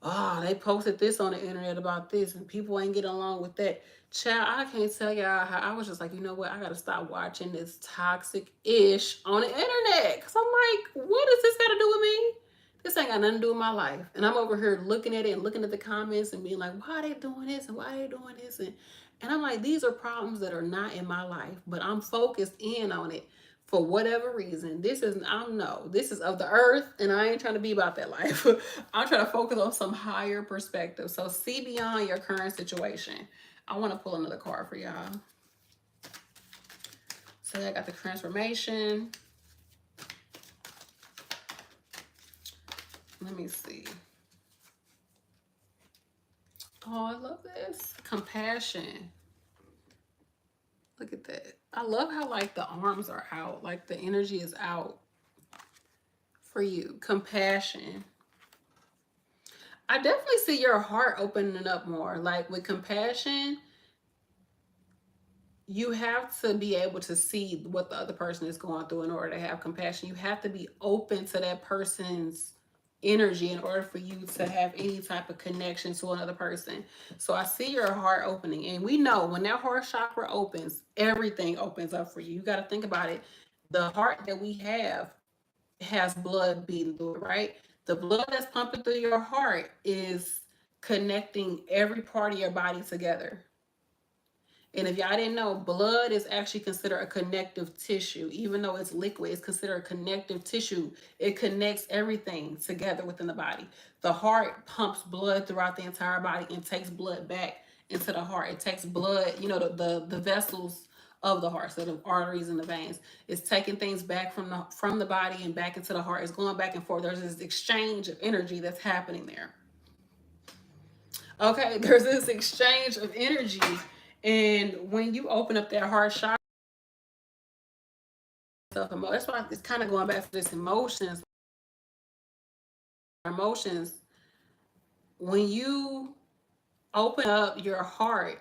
oh, they posted this on the internet about this and people ain't getting along with that. Child, I can't tell y'all how I was just like, you know what? I got to stop watching this toxic ish on the internet. Because I'm like, what does this got to do with me? This ain't got nothing to do with my life. And I'm over here looking at it and looking at the comments and being like, why are they doing this? And why are they doing this? And I'm like, these are problems that are not in my life, but I'm focused in on it for whatever reason. This is, I don't know, this is of the earth, and I ain't trying to be about that life. I'm trying to focus on some higher perspective. So see beyond your current situation. I want to pull another card for y'all. So I got the transformation. Let me see. Oh, I love this. Compassion. Look at that. I love how like the arms are out, like the energy is out for you. Compassion. I definitely see your heart opening up more. Like with compassion, you have to be able to see what the other person is going through in order to have compassion. You have to be open to that person's energy in order for you to have any type of connection to another person. So I see your heart opening, and we know when that heart chakra opens, everything opens up for you. You got to think about it. The heart that we have has blood beating through it, right? The blood that's pumping through your heart is connecting every part of your body together. And if y'all didn't know, blood is actually considered a connective tissue. Even though it's liquid, it's considered a connective tissue. It connects everything together within the body. The heart pumps blood throughout the entire body and takes blood back into the heart. It takes blood, the vessels of the heart, so the arteries and the veins. It's taking things back from the body and back into the heart. It's going back and forth. There's this exchange of energy that's happening there. Okay, there's this exchange of energy. And when you open up that heart chakra, that's why it's kind of going back to this emotions. When you open up your heart,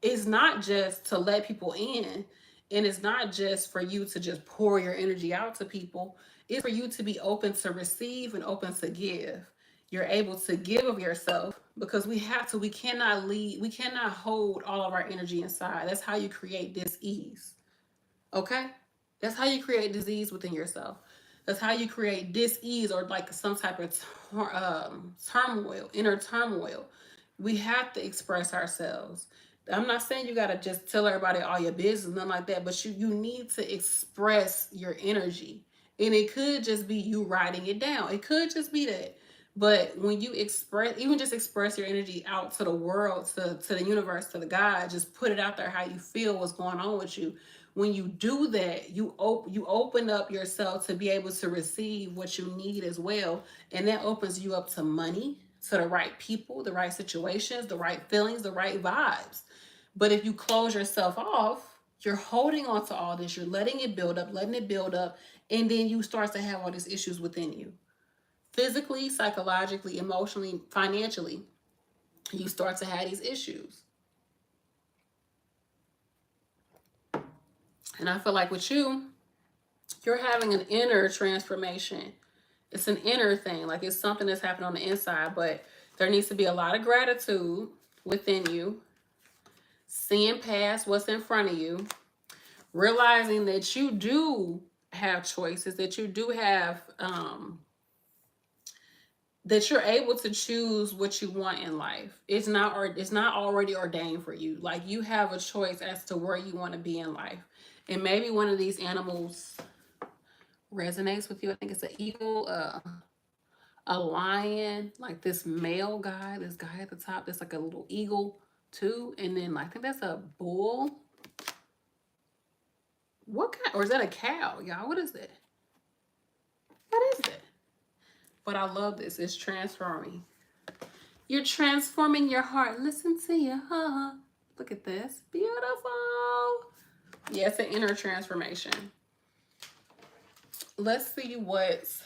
it's not just to let people in, and it's not just for you to just pour your energy out to people. It's for you to be open to receive and open to give. You're able to give of yourself, because we cannot lead, we cannot hold all of our energy inside. That's how you create dis-ease. Okay? That's how you create disease within yourself. That's how you create dis-ease, or like some type of turmoil, inner turmoil. We have to express ourselves. I'm not saying you gotta just tell everybody all your business, nothing like that, but you need to express your energy. And it could just be you writing it down. It could just be that. But when you express, even just express your energy out to the world, to the universe, to the God, just put it out there how you feel, what's going on with you. When you do that, you open up yourself to be able to receive what you need as well, and that opens you up to money, to the right people, the right situations, the right feelings, the right vibes. But if you close yourself off, you're holding on to all this, you're letting it build up, and then you start to have all these issues within you. Physically, psychologically, emotionally, financially, you start to have these issues. And I feel like with you, you're having an inner transformation. It's an inner thing, like it's something that's happening on the inside, but there needs to be a lot of gratitude within you, seeing past what's in front of you, realizing that you do have choices, that you do have that you're able to choose what you want in life. It's not already ordained for you. Like, you have a choice as to where you want to be in life. And maybe one of these animals resonates with you. I think it's an eagle, a lion, like this male guy, this guy at the top, that's like a little eagle too. And then like, I think that's a bull. What kind, or is that a cow? Y'all, what is that? What is that? But I love this. It's transforming. You're transforming your heart. Listen to your heart. Look at this. Beautiful. Yeah, it's an inner transformation. Let's see what's...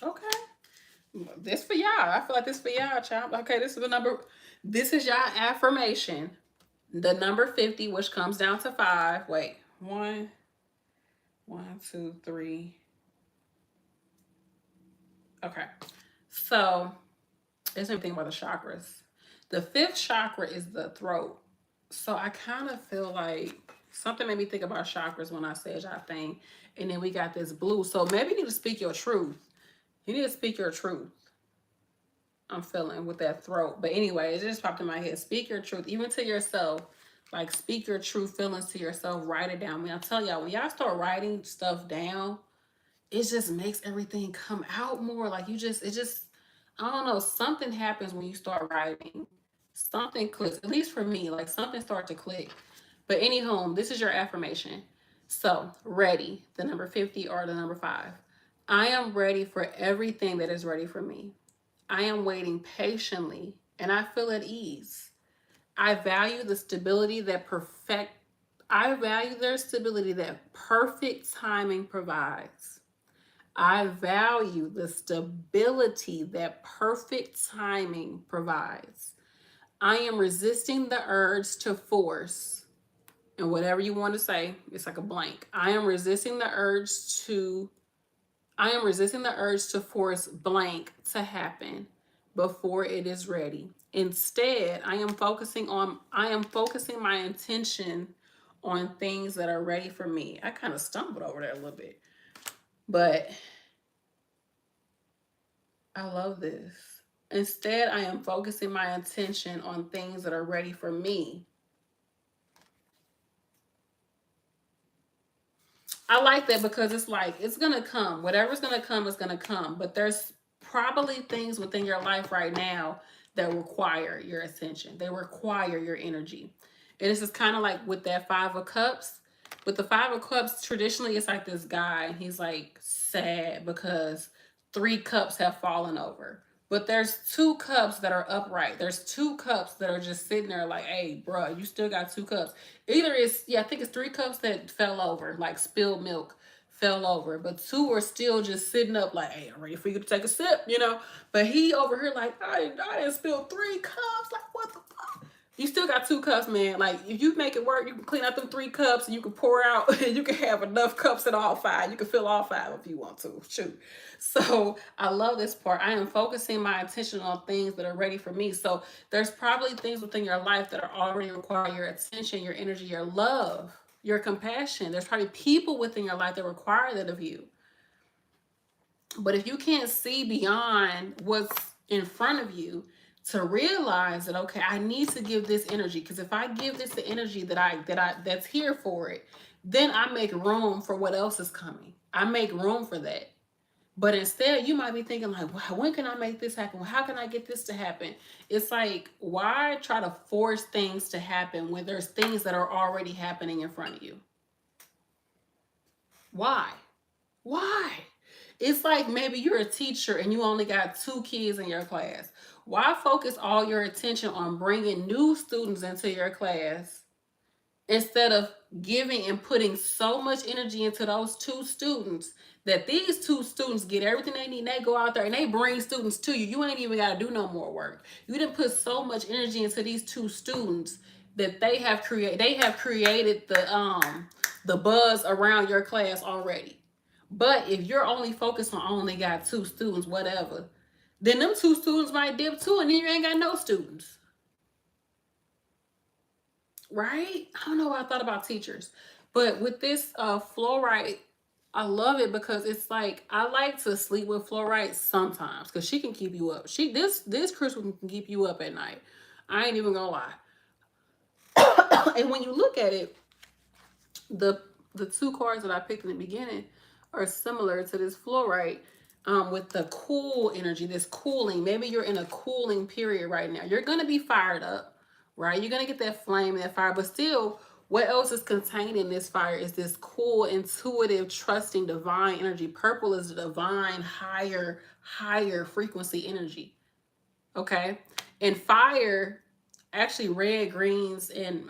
Okay. This for y'all. I feel like this for y'all, child. Okay, this is the number. This is y'all affirmation. The number 50, which comes down to 5. Wait. 1, 1, 2, 3. Okay. So, there's anything about the chakras. The 5th chakra is the throat. So I kind of feel like something made me think about chakras when I said y'all thing. And then we got this blue. So maybe you need to speak your truth. You need to speak your truth. I'm feeling with that throat. But anyway, it just popped in my head. Speak your truth, even to yourself. Like, speak your true feelings to yourself. Write it down. I mean, I'll tell y'all, when y'all start writing stuff down, it just makes everything come out more. Like, I don't know, something happens when you start writing. Something clicks, at least for me, like something starts to click. But anyhow, this is your affirmation. So, ready, the number 50 or the number 5. I am ready for everything that is ready for me. I am waiting patiently and I feel at ease. I value the stability that perfect I value their stability that perfect timing provides. I value the stability that perfect timing provides. I am resisting the urge to force, and whatever you want to say, it's like a blank. I am resisting the urge to force blank to happen before it is ready. Instead, I am focusing my intention on things that are ready for me. I kind of stumbled over there a little bit, but I love this. Instead, I am focusing my attention on things that are ready for me. I like that because it's like, it's going to come. Whatever's going to come is going to come. But there's probably things within your life right now that require your attention. They require your energy. And this is kind of like with that 5 of Cups. With the Five of Cups, traditionally it's like this guy, and he's like sad because 3 cups have fallen over. But there's 2 cups that are upright. There's 2 cups that are just sitting there like, hey, bro, you still got 2 cups. Either it's, yeah, I think it's 3 cups that fell over, like spilled milk fell over, but 2 are still just sitting up like, hey, I'm ready for you to take a sip, you know? But he over here like, I didn't spill 3 cups. Like, what the fuck? You still got 2 cups, man. Like, if you make it work, you can clean out them 3 cups and you can pour out and you can have enough cups in all 5. You can fill all 5 if you want to. Shoot. So I love this part. I am focusing my attention on things that are ready for me. So there's probably things within your life that are already require your attention, your energy, your love, your compassion. There's probably people within your life that require that of you. But if you can't see beyond what's in front of you, to realize that, okay, I need to give this energy, because if I give this the energy that's here for it, then I make room for what else is coming. I make room for that. But instead, you might be thinking like, wow, when can I make this happen? How can I get this to happen? It's like, why try to force things to happen when there's things that are already happening in front of you? Why? Why? It's like maybe you're a teacher and you only got 2 kids in your class. Why focus all your attention on bringing new students into your class instead of giving and putting so much energy into those 2 students that these 2 students get everything they need and they go out there and they bring students to you. You ain't even got to do no more work. You didn't put so much energy into these 2 students that they have created the buzz around your class already. But if you're only focused on only got 2 students, whatever, then them 2 students might dip too, and then you ain't got no students. Right? I don't know why I thought about teachers. But with this fluorite, I love it because it's like, I like to sleep with fluorite sometimes because she can keep you up. This crystal can keep you up at night. I ain't even gonna lie. And when you look at it, the 2 cards that I picked in the beginning are similar to this fluorite, with the cool energy, this cooling. Maybe you're in a cooling period right now. You're going to be fired up, right? You're going to get that flame, that fire, but still, what else is contained in this fire is this cool, intuitive, trusting, divine energy. Purple is the divine, higher frequency energy, okay? And fire, actually red, greens, and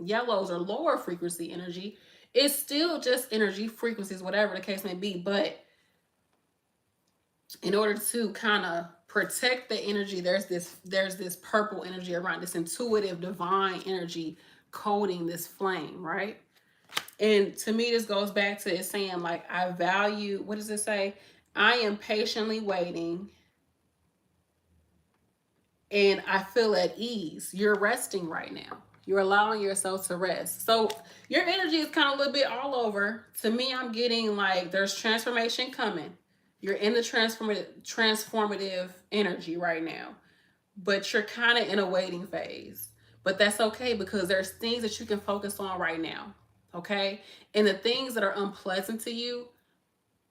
yellows are lower frequency energy. It's still just energy, frequencies, whatever the case may be. But in order to kind of protect the energy, there's this purple energy around, this intuitive, divine energy coating this flame, right? And to me, this goes back to it saying, like, I value, what does it say? I am patiently waiting and I feel at ease. You're resting right now. You're allowing yourself to rest. So your energy is kind of a little bit all over. To me, I'm getting like there's transformation coming. You're in the transformative energy right now, but you're kind of in a waiting phase. But that's okay because there's things that you can focus on right now, okay? And the things that are unpleasant to you,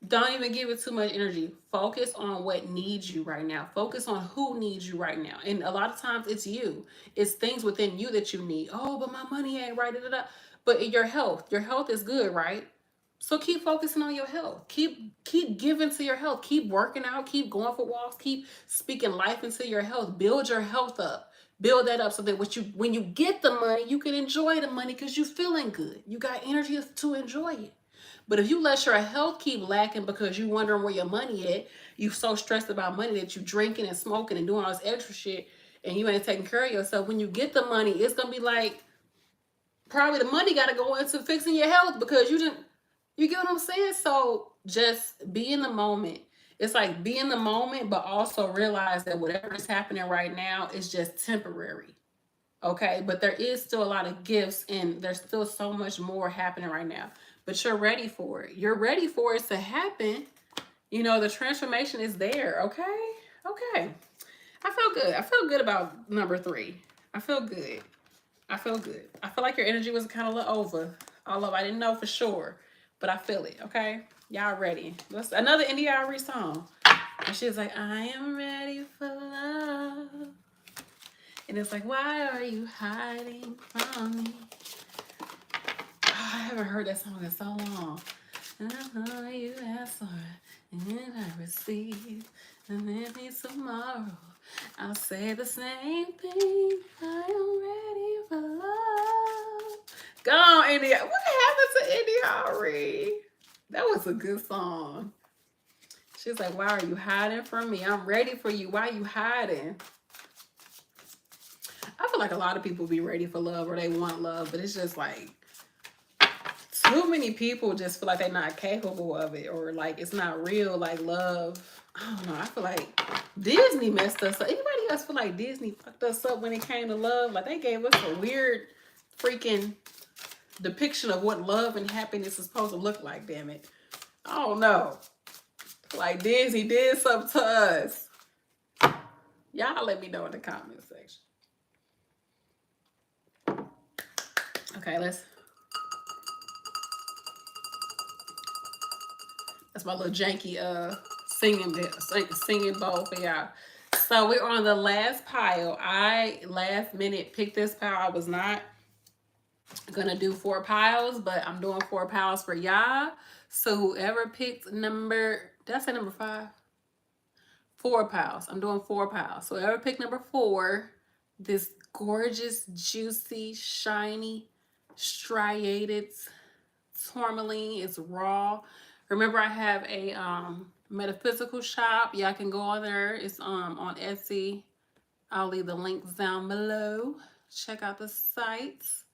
don't even give it too much energy. Focus on what needs you right now. Focus on who needs you right now. And a lot of times it's you. It's things within you that you need. Oh, but my money ain't right. Da, da, da. But your health is good, right? So keep focusing on your health. Keep giving to your health. Keep working out. Keep going for walks. Keep speaking life into your health. Build your health up. Build that up so that when you get the money, you can enjoy the money because you're feeling good. You got energy to enjoy it. But if you let your health keep lacking because you're wondering where your money at, you so stressed about money that you drinking and smoking and doing all this extra shit and you ain't taking care of yourself, when you get the money, it's going to be like, probably the money got to go into fixing your health because you get what I'm saying? So just be in the moment. It's like be in the moment, but also realize that whatever is happening right now is just temporary. Okay, but there is still a lot of gifts and there's still so much more happening right now. But you're ready for it. You're ready for it to happen. You know, the transformation is there. Okay. Okay. I feel good. I feel good about number 3. I feel good. I feel good. I feel like your energy was kind of a little over. Although I didn't know for sure. But I feel it. Okay. Y'all ready? Let's another Indie song. And she's like, I am ready for love. And it's like, why are you hiding from me? I haven't heard that song in so long. You ask for it, and I receive, and maybe tomorrow I'll say the same thing. I am ready for love. Go on, India. What happened to India Ari? That was a good song. She's like, why are you hiding from me? I'm ready for you. Why are you hiding? I feel like a lot of people be ready for love or they want love, but it's just like too many people just feel like they're not capable of it, or like it's not real, like love. I don't know. I feel like Disney messed us up. Anybody else feel like Disney fucked us up when it came to love? Like they gave us a weird freaking depiction of what love and happiness is supposed to look like, damn it. I don't know. Like Disney did something to us. Y'all let me know in the comment section. Okay, that's my little janky singing bowl for y'all. So we're on the last pile. I last minute picked this pile. I was not gonna do 4 piles, but I'm doing 4 piles for y'all. So whoever picked number, did I say number 5? 4 piles. I'm doing 4 piles. So whoever picked number 4, this gorgeous, juicy, shiny, striated tourmaline is raw. Remember, I have a metaphysical shop. Y'all can go on there. It's on Etsy. I'll leave the links down below. Check out the sites.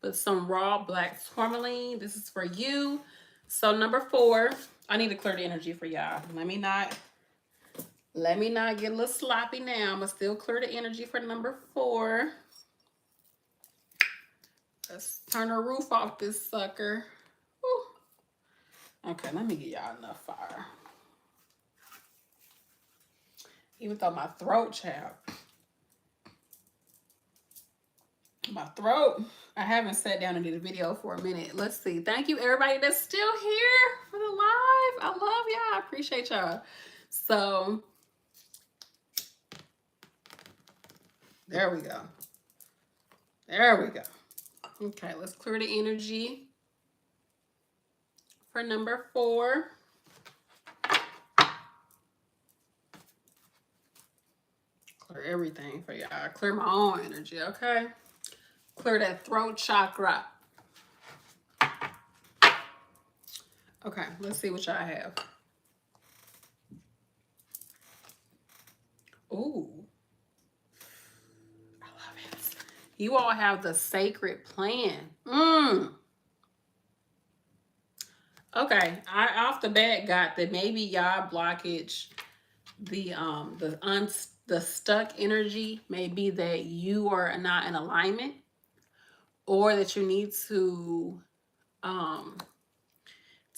But some raw black tourmaline. This is for you. So number 4, I need to clear the energy for y'all. Let me not get a little sloppy now. I'm gonna still clear the energy for number 4. Let's turn the roof off this sucker. Whew. Okay, let me get y'all enough fire. Even though my throat, child. My throat. I haven't sat down and did a video for a minute. Let's see. Thank you, everybody that's still here for the live. I love y'all. I appreciate y'all. So, there we go. There we go. Okay, let's clear the energy for number 4. Clear everything for y'all. Clear my own energy, okay? Clear that throat chakra. Okay, let's see what y'all have. Ooh. I love it. You all have the sacred plan. Okay, I off the bat got that maybe y'all blockage, the stuck energy may be that you are not in alignment, or that you need to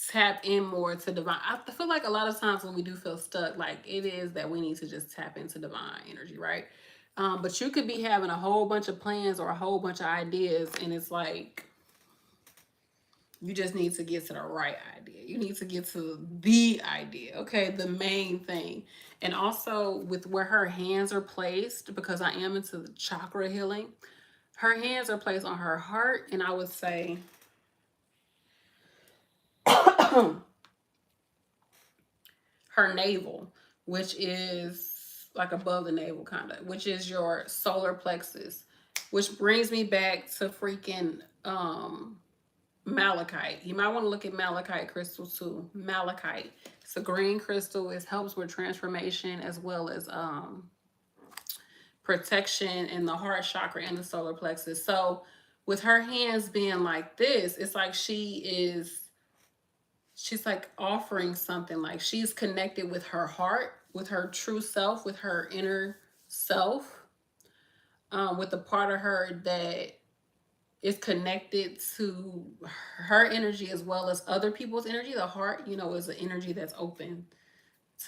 tap in more to divine. I feel like a lot of times when we do feel stuck, like it is that we need to just tap into divine energy, right? But you could be having a whole bunch of plans or a whole bunch of ideas, and it's like you just need to get to the right idea. You need to get to the idea, okay? The main thing. And also with where her hands are placed, because I am into the chakra healing, her hands are placed on her heart, and I would say her navel, which is like above the navel kind of, which is your solar plexus, which brings me back to freaking malachite. You might want to look at malachite crystal too. Malachite, it's a green crystal. It helps with transformation as well as protection in the heart chakra and the solar plexus. So with her hands being like this, it's like she's like offering something, like she's connected with her heart, with her true self, with her inner self, with the part of her that is connected to her energy as well as other people's energy. The heart, you know, is an energy that's open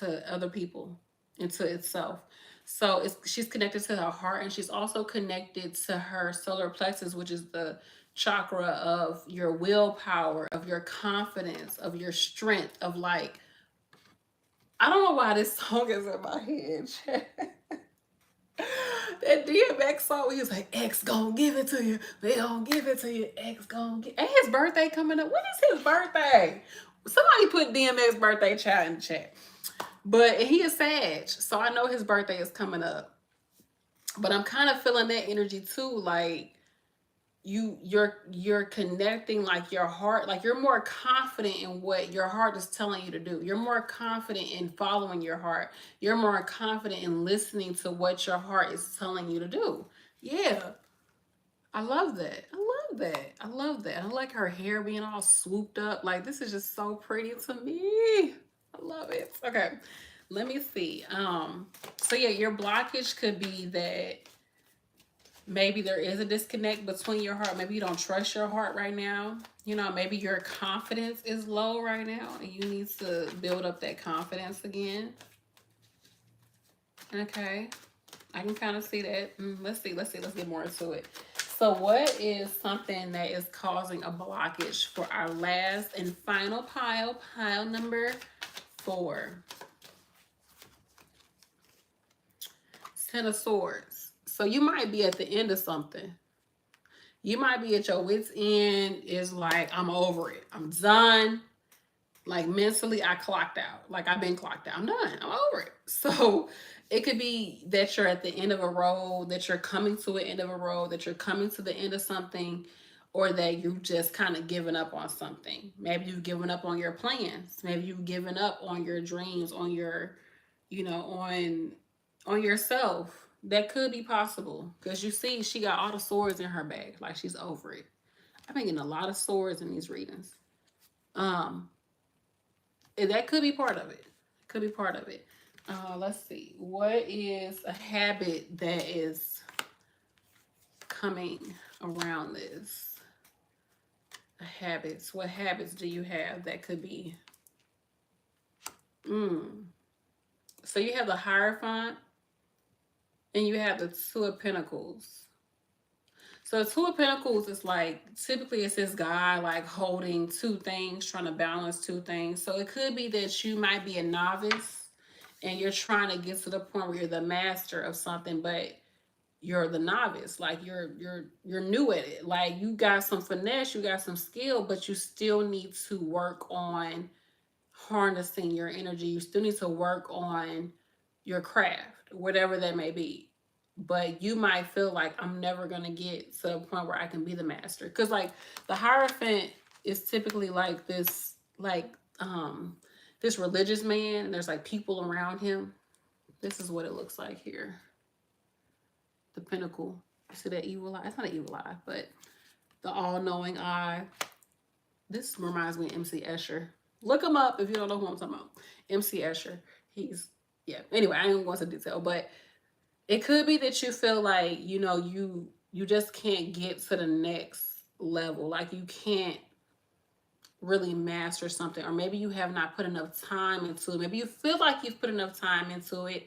to other people and to itself. So she's connected to her heart, and she's also connected to her solar plexus, which is the chakra of your willpower, of your confidence, of your strength, of like, I don't know why this song is in my head. That DMX song, he was like, X gon' give it to you. They gon' give it to you. X gon' give. Ain't his birthday coming up? When is his birthday? Somebody put DMX birthday child in the chat. But he is Sag, so I know his birthday is coming up. But I'm kind of feeling that energy too, like you're connecting like your heart, like you're more confident in what your heart is telling you to do. You're more confident in following your heart. You're more confident in listening to what your heart is telling you to do. Yeah, I love that. I love that. I love that. I like her hair being all swooped up. Like this is just so pretty to me. I love it. Okay. Let me see. So yeah, your blockage could be that maybe there is a disconnect between your heart. Maybe you don't trust your heart right now. You know, maybe your confidence is low right now and you need to build up that confidence again. Okay. I can kind of see that. Let's see. Let's get more into it. So what is something that is causing a blockage for our last and final pile number 4? Ten of Swords. So you might be at the end of something. You might be at your wit's end. Is like, I'm over it. I'm done. Like mentally, I clocked out. Like I've been clocked out. I'm done. I'm over it. So it could be that you're at the end of a road, that you're coming to an end of a road, that you're coming to the end of something, or that you've just kind of given up on something. Maybe you've given up on your plans. Maybe you've given up on your dreams, on your, on yourself. That could be possible because you see, she got all the swords in her bag. Like she's over it. I've been getting a lot of swords in these readings. And that could be part of it. Could be part of it. Let's see. What is a habit that is coming around this? Habits. What habits do you have that could be? So you have the Hierophant and you have the Two of Pentacles. So Two of Pentacles is like, typically it's this guy like holding two things, trying to balance two things. So it could be that you might be a novice and you're trying to get to the point where you're the master of something, but you're the novice. Like you're new at it. Like you got some finesse, you got some skill, but you still need to work on harnessing your energy. You still need to work on your craft, whatever that may be. But you might feel like I'm never gonna get to a point where I can be the master. Cause like the Hierophant is typically like this, this religious man, and there's like people around him. This is what it looks like here. The Pentacle. You see that evil eye? It's not an evil eye, but the all-knowing eye. This reminds me of MC Escher. Look him up if you don't know who I'm talking about. MC Escher. He's, yeah. Anyway, I ain't going into detail, but it could be that you feel like, you just can't get to the next level. Like you can't really master something, or maybe you have not put enough time into it. Maybe you feel like you've put enough time into it,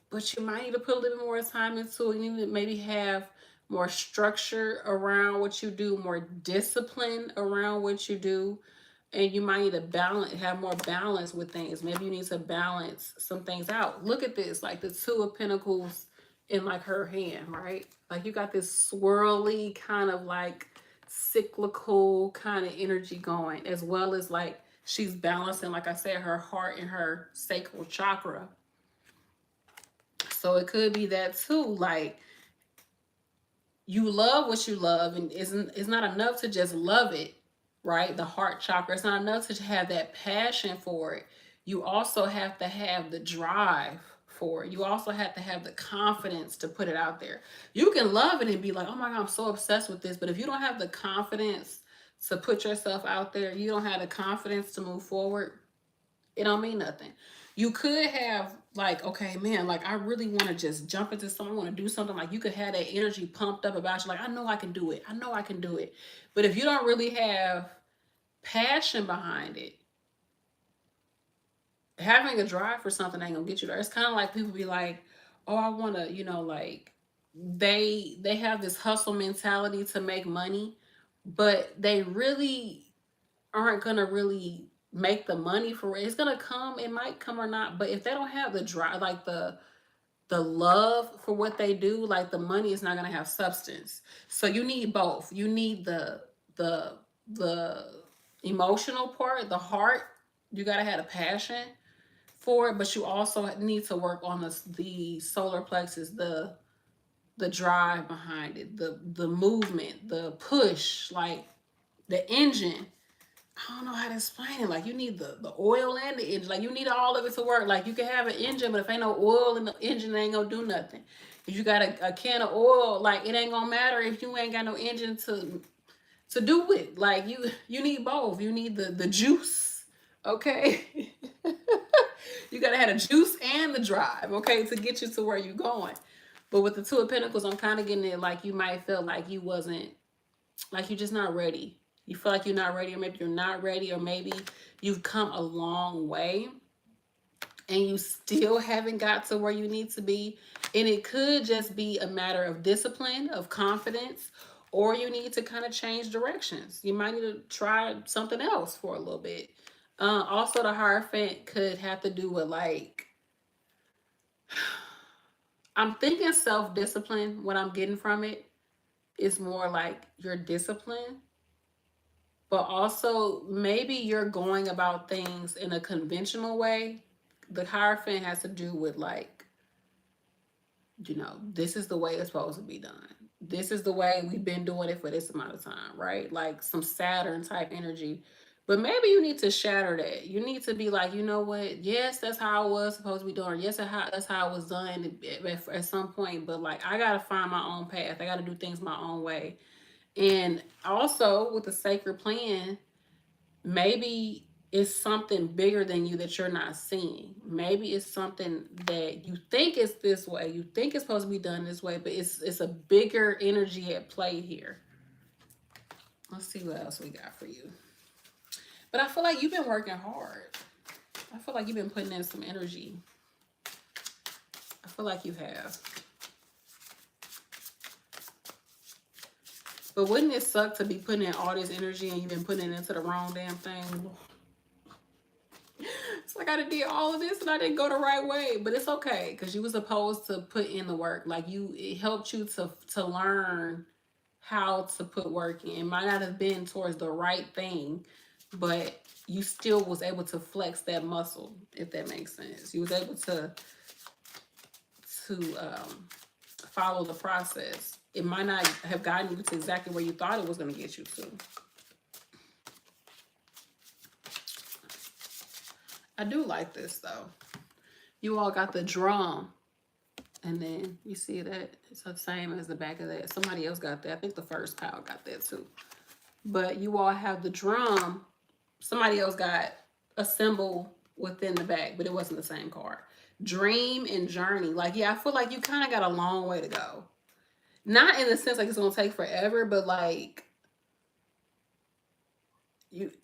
but you might need to put a little bit more time into it. You need to maybe have more structure around what you do, more discipline around what you do. And you might need to have more balance with things. Maybe you need to balance some things out. Look at this, like the Two of Pentacles in like her hand, right? Like you got this swirly kind of like cyclical kind of energy going, as well as like she's balancing, like I said, her heart and her sacral chakra. So it could be that too, like you love what you love, and it's not enough to just love it, right? The heart chakra, it's not enough to have that passion for it. You also have to have the drive for it. You also have to have the confidence to put it out there. You can love it and be like, oh my God, I'm so obsessed with this. But if you don't have the confidence to put yourself out there, you don't have the confidence to move forward, it don't mean nothing. You could have like, okay, man, like I really want to just jump into something, I want to do something. Like you could have that energy pumped up about you. Like, I know I can do it. I know I can do it. But if you don't really have passion behind it, having a drive for something ain't gonna get you there. It's kind of like people be like, oh, I want to, like they have this hustle mentality to make money, but they really aren't gonna really make the money for it. It's gonna come, it might come or not, but if they don't have the drive, like the love for what they do, like the money is not going to have substance. So you need both. You need the emotional part, the heart. You got to have a passion for it, but you also need to work on the solar plexus, the drive behind it, the movement, the push, like the engine. I don't know how to explain it. Like you need the oil and the engine. Like you need all of it to work. Like you can have an engine, but if ain't no oil in the engine, it ain't gonna do nothing. If you got a can of oil, like it ain't gonna matter if you ain't got no engine to do it. Like you need both. You need the juice. Okay. You gotta have the juice and the drive, okay, to get you to where you're going. But with the Two of Pentacles, I'm kind of getting it like you might feel like you wasn't, like you're just not ready. You feel like you're not ready, or maybe you're not ready, or maybe you've come a long way and you still haven't got to where you need to be. And it could just be a matter of discipline, of confidence, or you need to kind of change directions. You might need to try something else for a little bit. Also, the Hierophant could have to do with like, I'm thinking self-discipline. What I'm getting from it is more like your discipline, but also maybe you're going about things in a conventional way. The Hierophant has to do with like, this is the way it's supposed to be done. This is the way we've been doing it for this amount of time, right? Like some Saturn type energy. But maybe you need to shatter that. You need to be like, you know what? Yes, that's how I was supposed to be doing. Yes, that's how it was done at some point. But like, I got to find my own path. I got to do things my own way. And also with the sacred plan, maybe it's something bigger than you that you're not seeing. Maybe it's something that you think is this way. You think it's supposed to be done this way, but it's a bigger energy at play here. Let's see what else we got for you. But I feel like you've been working hard. I feel like you've been putting in some energy. I feel like you have. But wouldn't it suck to be putting in all this energy and you've been putting it into the wrong damn thing? So I got to do all of this and I didn't go the right way. But it's okay because you were supposed to put in the work. Like it helped you to learn how to put work in. It might not have been towards the right thing, but you still was able to flex that muscle, if that makes sense. You was able to follow the process. It might not have gotten you to exactly where you thought it was going to get you to. I do like this though. You all got the drum. And then you see that it's the same as the back of that. Somebody else got that. I think the first pile got that too. But you all have the drum. Somebody else got a symbol within the back, but it wasn't the same card. Dream and journey. Like, yeah, I feel like you kind of got a long way to go. Not in the sense like it's going to take forever, but like,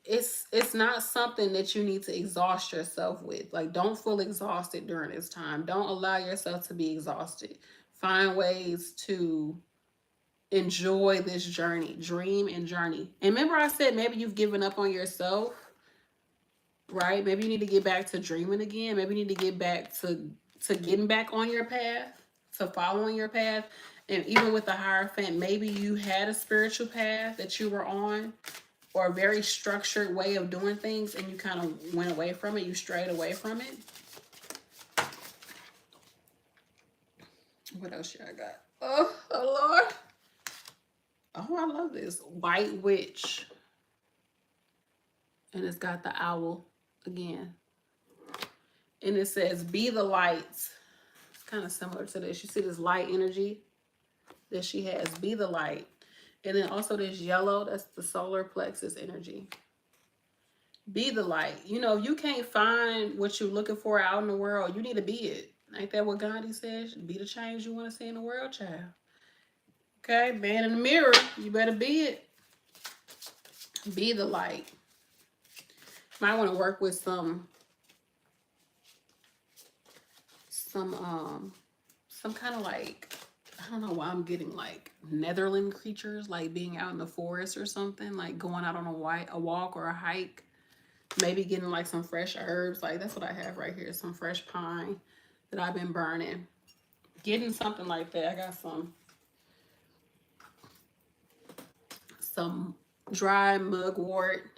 it's not something that you need to exhaust yourself with. Like, don't feel exhausted during this time. Don't allow yourself to be exhausted. Find ways to enjoy this journey. Dream and journey. And remember I said maybe you've given up on yourself, right? Maybe you need to get back to dreaming again. Maybe you need to get back to getting back on your path, to following your path. And even with the Hierophant, maybe you had a spiritual path that you were on, or a very structured way of doing things, and you kind of went away from it. You strayed away from it. What else should I got? Oh Lord. Oh, I love this. White Witch. And it's got the owl again. And it says, be the light. It's kind of similar to this. You see this light energy that she has. Be the light. And then also this yellow, that's the solar plexus energy. Be the light. You know, you can't find what you're looking for out in the world. You need to be it. Ain't that what Gandhi says? Be the change you want to see in the world, child. Okay, man in the mirror, you better be it. Be the light. Might want to work with some kind of like, I don't know why I'm getting like Netherland creatures, like being out in the forest or something, like going out on a walk or a hike, maybe getting like some fresh herbs. Like that's what I have right here, some fresh pine that I've been burning. getting something like that. I got some dry mugwort.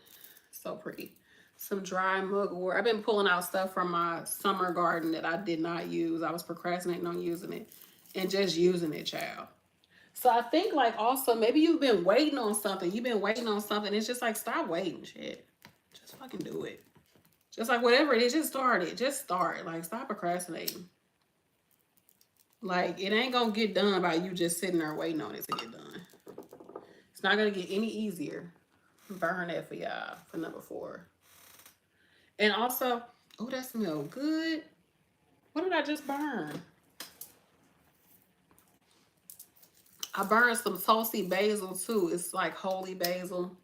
So pretty. Some dry mugwort. I've been pulling out stuff from my summer garden that I did not use. I was procrastinating on using it and just using it, child. So I think like also maybe you've been waiting on something. You've been waiting on something. It's just like stop waiting, shit. Just fucking do it. Just like whatever it is, just start it. Just start. Like stop procrastinating. Like it ain't gonna get done by you just sitting there waiting on it to get done. It's not gonna get any easier. Burn that for y'all for number 4. And also, oh, that smells good. What did I just burn? I burned some tulsi basil too. It's like holy basil.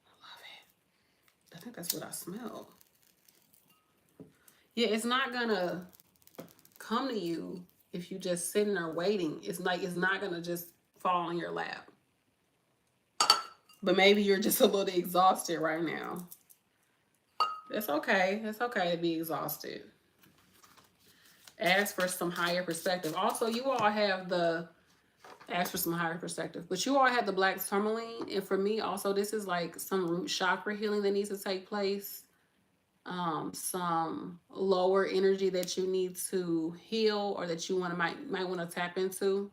I love it. I think that's what I smell. Yeah, it's not gonna come to you if you just sitting there waiting. It's like it's not gonna just fall in your lap. But maybe you're just a little exhausted right now. It's okay. It's okay to be exhausted. Ask for some higher perspective. Also, you all have the ask for some higher perspective. But you all have the black tourmaline. And for me, also, this is like some root chakra healing that needs to take place. Some lower energy that you need to heal or that you might want to tap into.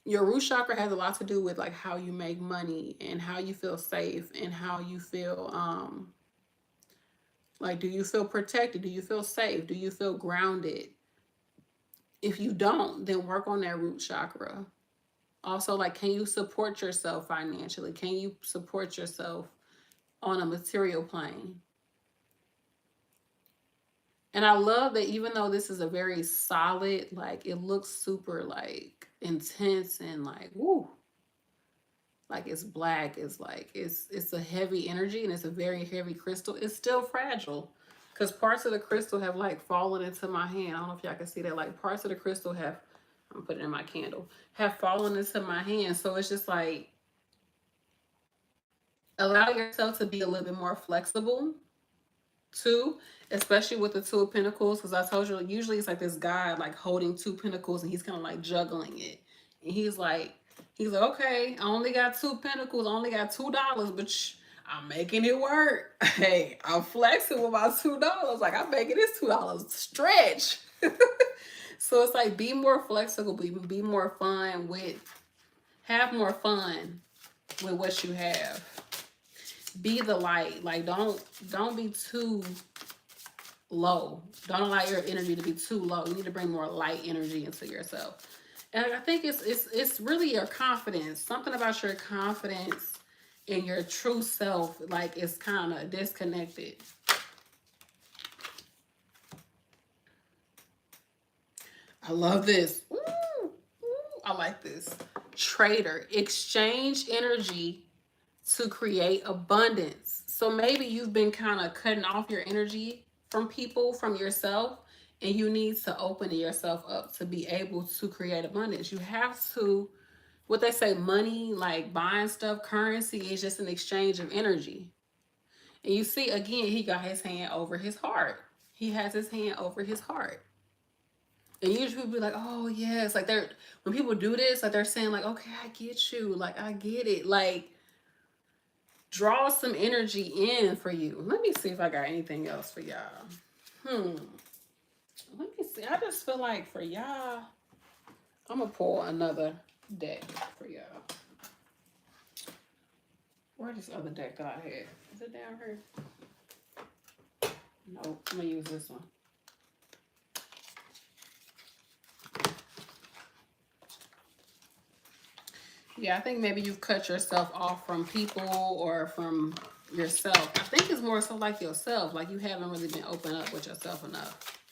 Your root chakra has a lot to do with like how you make money and how you feel safe and how you feel like, do you feel protected? Do you feel safe? Do you feel grounded? If you don't, then work on that root chakra. Also, like, can you support yourself financially? Can you support yourself on a material plane? And I love that even though this is a very solid, like, it looks super, like, intense and, like, woo. Like, it's black. It's, like, it's a heavy energy and it's a very heavy crystal. It's still fragile. Because parts of the crystal have, like, fallen into my hand. I don't know if y'all can see that. Like, parts of the crystal have, I'm putting it in my candle, have fallen into my hand. So it's just, like, allow yourself to be a little bit more flexible too, especially with the 2 of Pentacles, because I told you usually it's like this guy like holding 2 pentacles and he's kind of like juggling it, and he's like okay, I only got 2 pentacles, I only got $2, but I'm making it work. Hey, I'm flexing with my $2, like I'm making this $2 stretch. So it's like be more flexible, be more fun with, have more fun with what you have. Be the light. Like don't be too low. Don't allow your energy to be too low. You need to bring more light energy into yourself. And I think it's really your confidence. Something about your confidence and your true self, like, it's kind of disconnected. I love this. Ooh, ooh, I like this. Trader. Exchange energy to create abundance. So maybe you've been kind of cutting off your energy from people, from yourself, and you need to open yourself up to be able to create abundance. You have to, what they say, money, like buying stuff, currency is just an exchange of energy. And you see, again, he got his hand over his heart. He has his hand over his heart. And usually people be like, oh yeah, it's like they're, when people do this, like they're saying like, okay, I get you. Like, I get it. Like, draw some energy in for you. Let me see if I got anything else for y'all. Let me see. I just feel like for y'all, I'm going to pull another deck for y'all. Where's this other deck that I had? Is it down here? No, I'm going to use this one. Yeah, I think maybe you've cut yourself off from people or from yourself. I think it's more so like yourself. Like you haven't really been open up with yourself enough.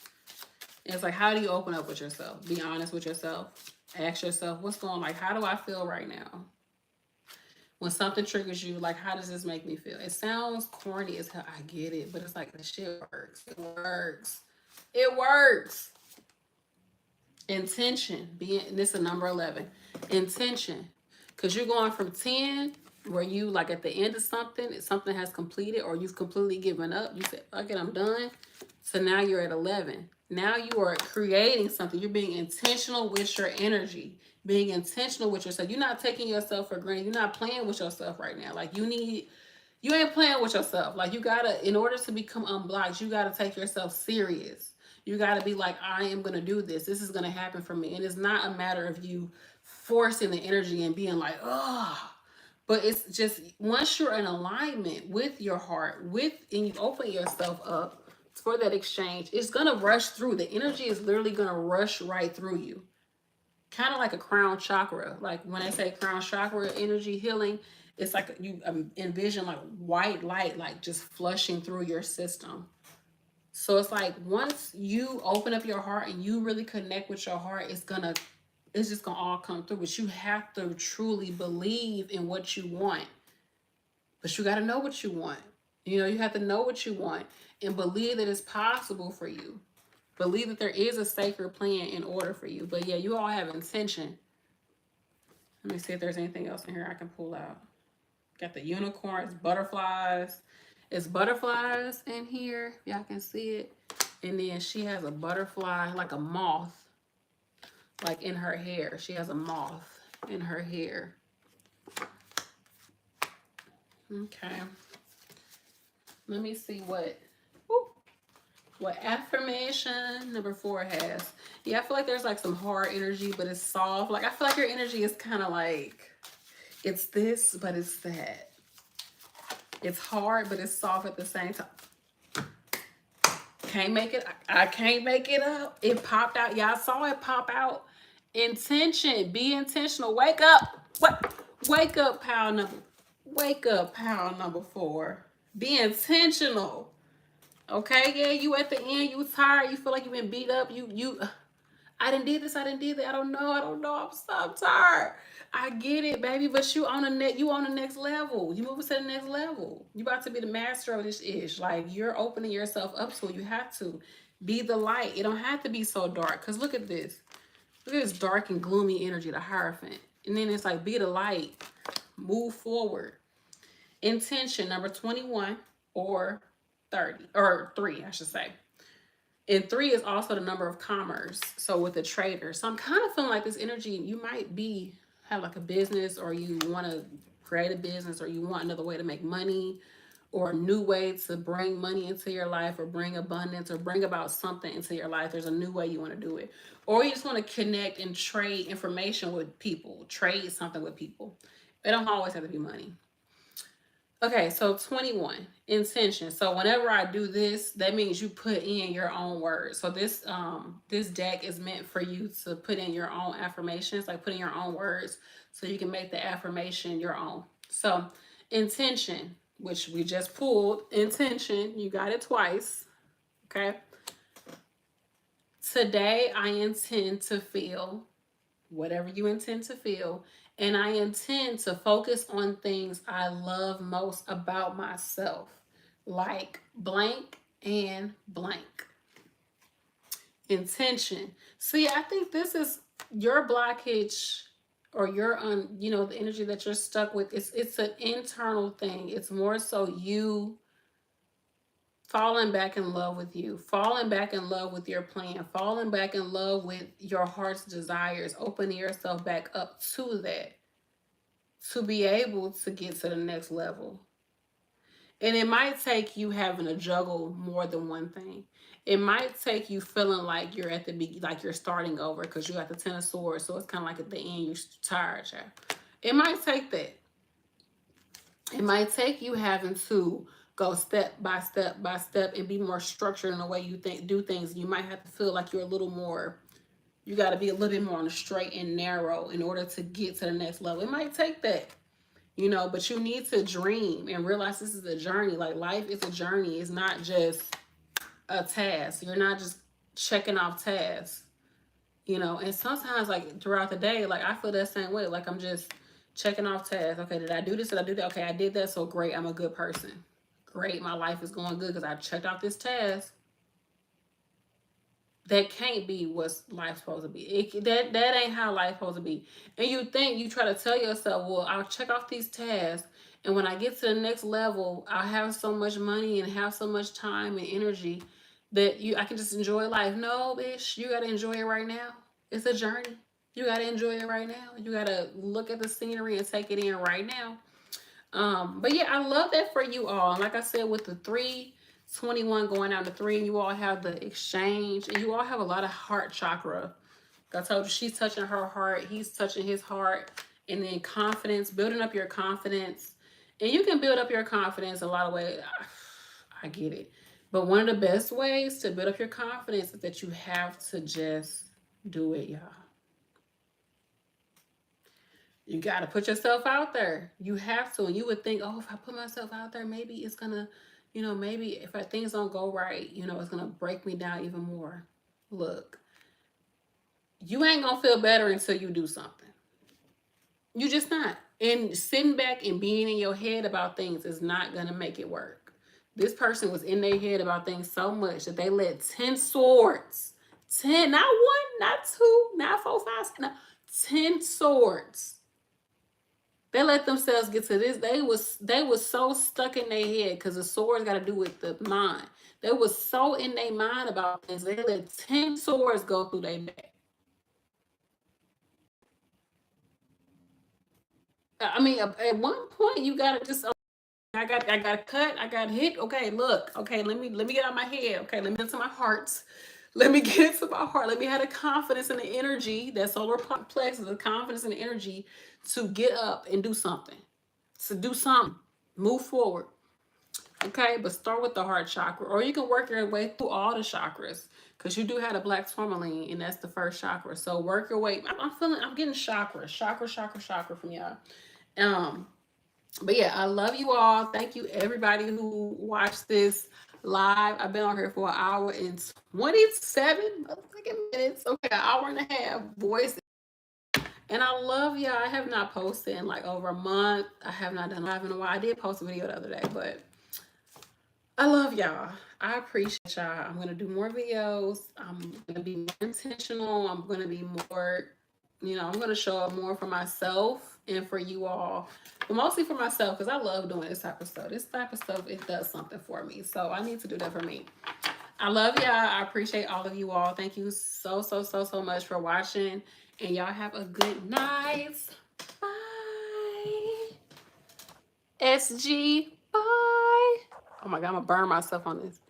And it's like, how do you open up with yourself? Be honest with yourself. Ask yourself, what's going on? Like, how do I feel right now? When something triggers you, like, how does this make me feel? It sounds corny as hell. I get it. But it's like, the shit works. It works. It works. Intention. This is number 11. Intention. Because you're going from 10 where you like at the end of something, if something has completed or you've completely given up, you said, okay, I'm done. So now you're at 11. Now you are creating something. You're being intentional with your energy, being intentional with yourself. You're not taking yourself for granted. You're not playing with yourself right now. Like you ain't playing with yourself. Like you gotta, in order to become unblocked, you gotta take yourself serious. You gotta be like, I am gonna do this. This is gonna happen for me. And it's not a matter of you forcing the energy and being like, oh, but it's just once you're in alignment with your heart, and you open yourself up for that exchange, it's gonna rush through. The energy is literally gonna rush right through you. Kind of like a crown chakra. Like when I say crown chakra energy healing, it's like you envision like white light, like just flushing through your system. So it's like once you open up your heart and you really connect with your heart, it's just gonna all come through. But you have to truly believe in what you want. But you gotta know what you want. You know, you have to know what you want and believe that it's possible for you. Believe that there is a sacred plan in order for you. But yeah, you all have intention. Let me see if there's anything else in here I can pull out. Got the unicorns, butterflies. It's butterflies in here. Y'all can see it. And then she has a butterfly, like a moth, like in her hair. She has a moth in her hair. Okay. Let me see what affirmation number 4 has. Yeah, I feel like there's like some hard energy, but it's soft. Like I feel like your energy is kind of like, it's this, but it's that. It's hard, but it's soft at the same time. Can't make it. I can't make it up. It popped out. Y'all saw it pop out. Intention. Be intentional. Wake up. What? Wake up, pile number. Wake up, pile number 4. Be intentional. Okay, yeah, you at the end, you tired, you feel like you've been beat up, I didn't did this, I didn't did that, I don't know, I'm tired. I get it, baby, but you on the next level. You moving to the next level. You about to be the master of this ish. Like you're opening yourself up to it. You have to be the light. It don't have to be so dark. Cause look at this. Look at this dark and gloomy energy, the Hierophant. And then it's like be the light. Move forward. Intention number 21 or 30 or 3, I should say. And 3 is also the number of commerce. So with the trader. So I'm kind of feeling like this energy, you might have like a business, or you want to create a business, or you want another way to make money, or a new way to bring money into your life, or bring abundance, or bring about something into your life. There's a new way you want to do it. Or you just want to connect and trade information with people, trade something with people. It don't always have to be money. Okay, so 21, intention. So whenever I do this, that means you put in your own words. So this deck is meant for you to put in your own affirmations, like put in your own words, so you can make the affirmation your own. So intention, which we just pulled, intention, you got it twice. Okay. Today I intend to feel whatever you intend to feel. And I intend to focus on things I love most about myself, like blank and blank. Intention. See, I think this is your blockage, or your the energy that you're stuck with. It's an internal thing. It's more so you falling back in love with you, falling back in love with your plan, falling back in love with your heart's desires, opening yourself back up to that, to be able to get to the next level. And it might take you having to juggle more than one thing. It might take you feeling like you're at the like you're starting over because you got the 10 of swords. So it's kind of like at the end you're tired, child. It might take that. It might take you having to go step by step by step and be more structured in the way you do things. You might have to feel like you're a little more, you got to be a little bit more on the straight and narrow in order to get to the next level. It might take that, but you need to dream and realize this is a journey. Like life is a journey. It's not just a task. You're not just checking off tasks, and sometimes like throughout the day, like I feel that same way. Like I'm just checking off tasks. Okay, did I do this? Did I do that? Okay, I did that. So great. I'm a good person. Great. My life is going good because I checked off this task. That can't be what life's supposed to be. That ain't how life's supposed to be. And you try to tell yourself, well, I'll check off these tasks And when I get to the next level, I have so much money and have so much time and energy that I can just enjoy life. No, bitch, you gotta enjoy it right now. It's a journey. You gotta enjoy it right now. You gotta look at the scenery and take it in right now. But yeah, I love that for you all. And like I said, with the 321 going out to 3, and you all have the exchange, and you all have a lot of heart chakra. I told you she's touching her heart, he's touching his heart, and then confidence, building up your confidence. And you can build up your confidence a lot of ways. I get it. But one of the best ways to build up your confidence is that you have to just do it, y'all. You got to put yourself out there. You have to. And you would think, oh, if I put myself out there, maybe it's going to, maybe if things don't go right, it's going to break me down even more. Look, you ain't going to feel better until you do something. You just not. And sitting back and being in your head about things is not going to make it work. This person was in their head about things so much that they let 10 swords, 10, not one, not two, not 4, 5, no, 10 swords. They let themselves get to this. They was so stuck in their head because the swords got to do with the mind. They was so in their mind about things. They let 10 swords go through their back. I mean, at one point you gotta just. I got cut. I got hit. Okay, look. Okay, let me get out of my head. Okay, let me get into my heart. Let me get into my heart. Let me have the confidence and the energy, that solar plexus, the confidence and the energy to get up and do something. To do something. Move forward. Okay, but start with the heart chakra, or you can work your way through all the chakras, because you do have a black tourmaline, and that's the first chakra. So work your way. I'm getting chakra from y'all. But yeah, I love you all. Thank you everybody who watched this live. I've been on here for 1 hour and 27 minutes. Okay, 1 hour and a half voice. And I love y'all. I have not posted in like over a month. I have not done live in a while. I did post a video the other day, but I love y'all. I appreciate y'all. I'm going to do more videos. I'm going to be more intentional. I'm going to be more, I'm going to show up more for myself and for you all. But mostly for myself, because I love doing this type of stuff. This type of stuff, it does something for me. So I need to do that for me. I love y'all. I appreciate all of you all. Thank you so much for watching. And y'all have a good night. Bye. SG. Bye. Oh my God, I'm going to burn myself on this.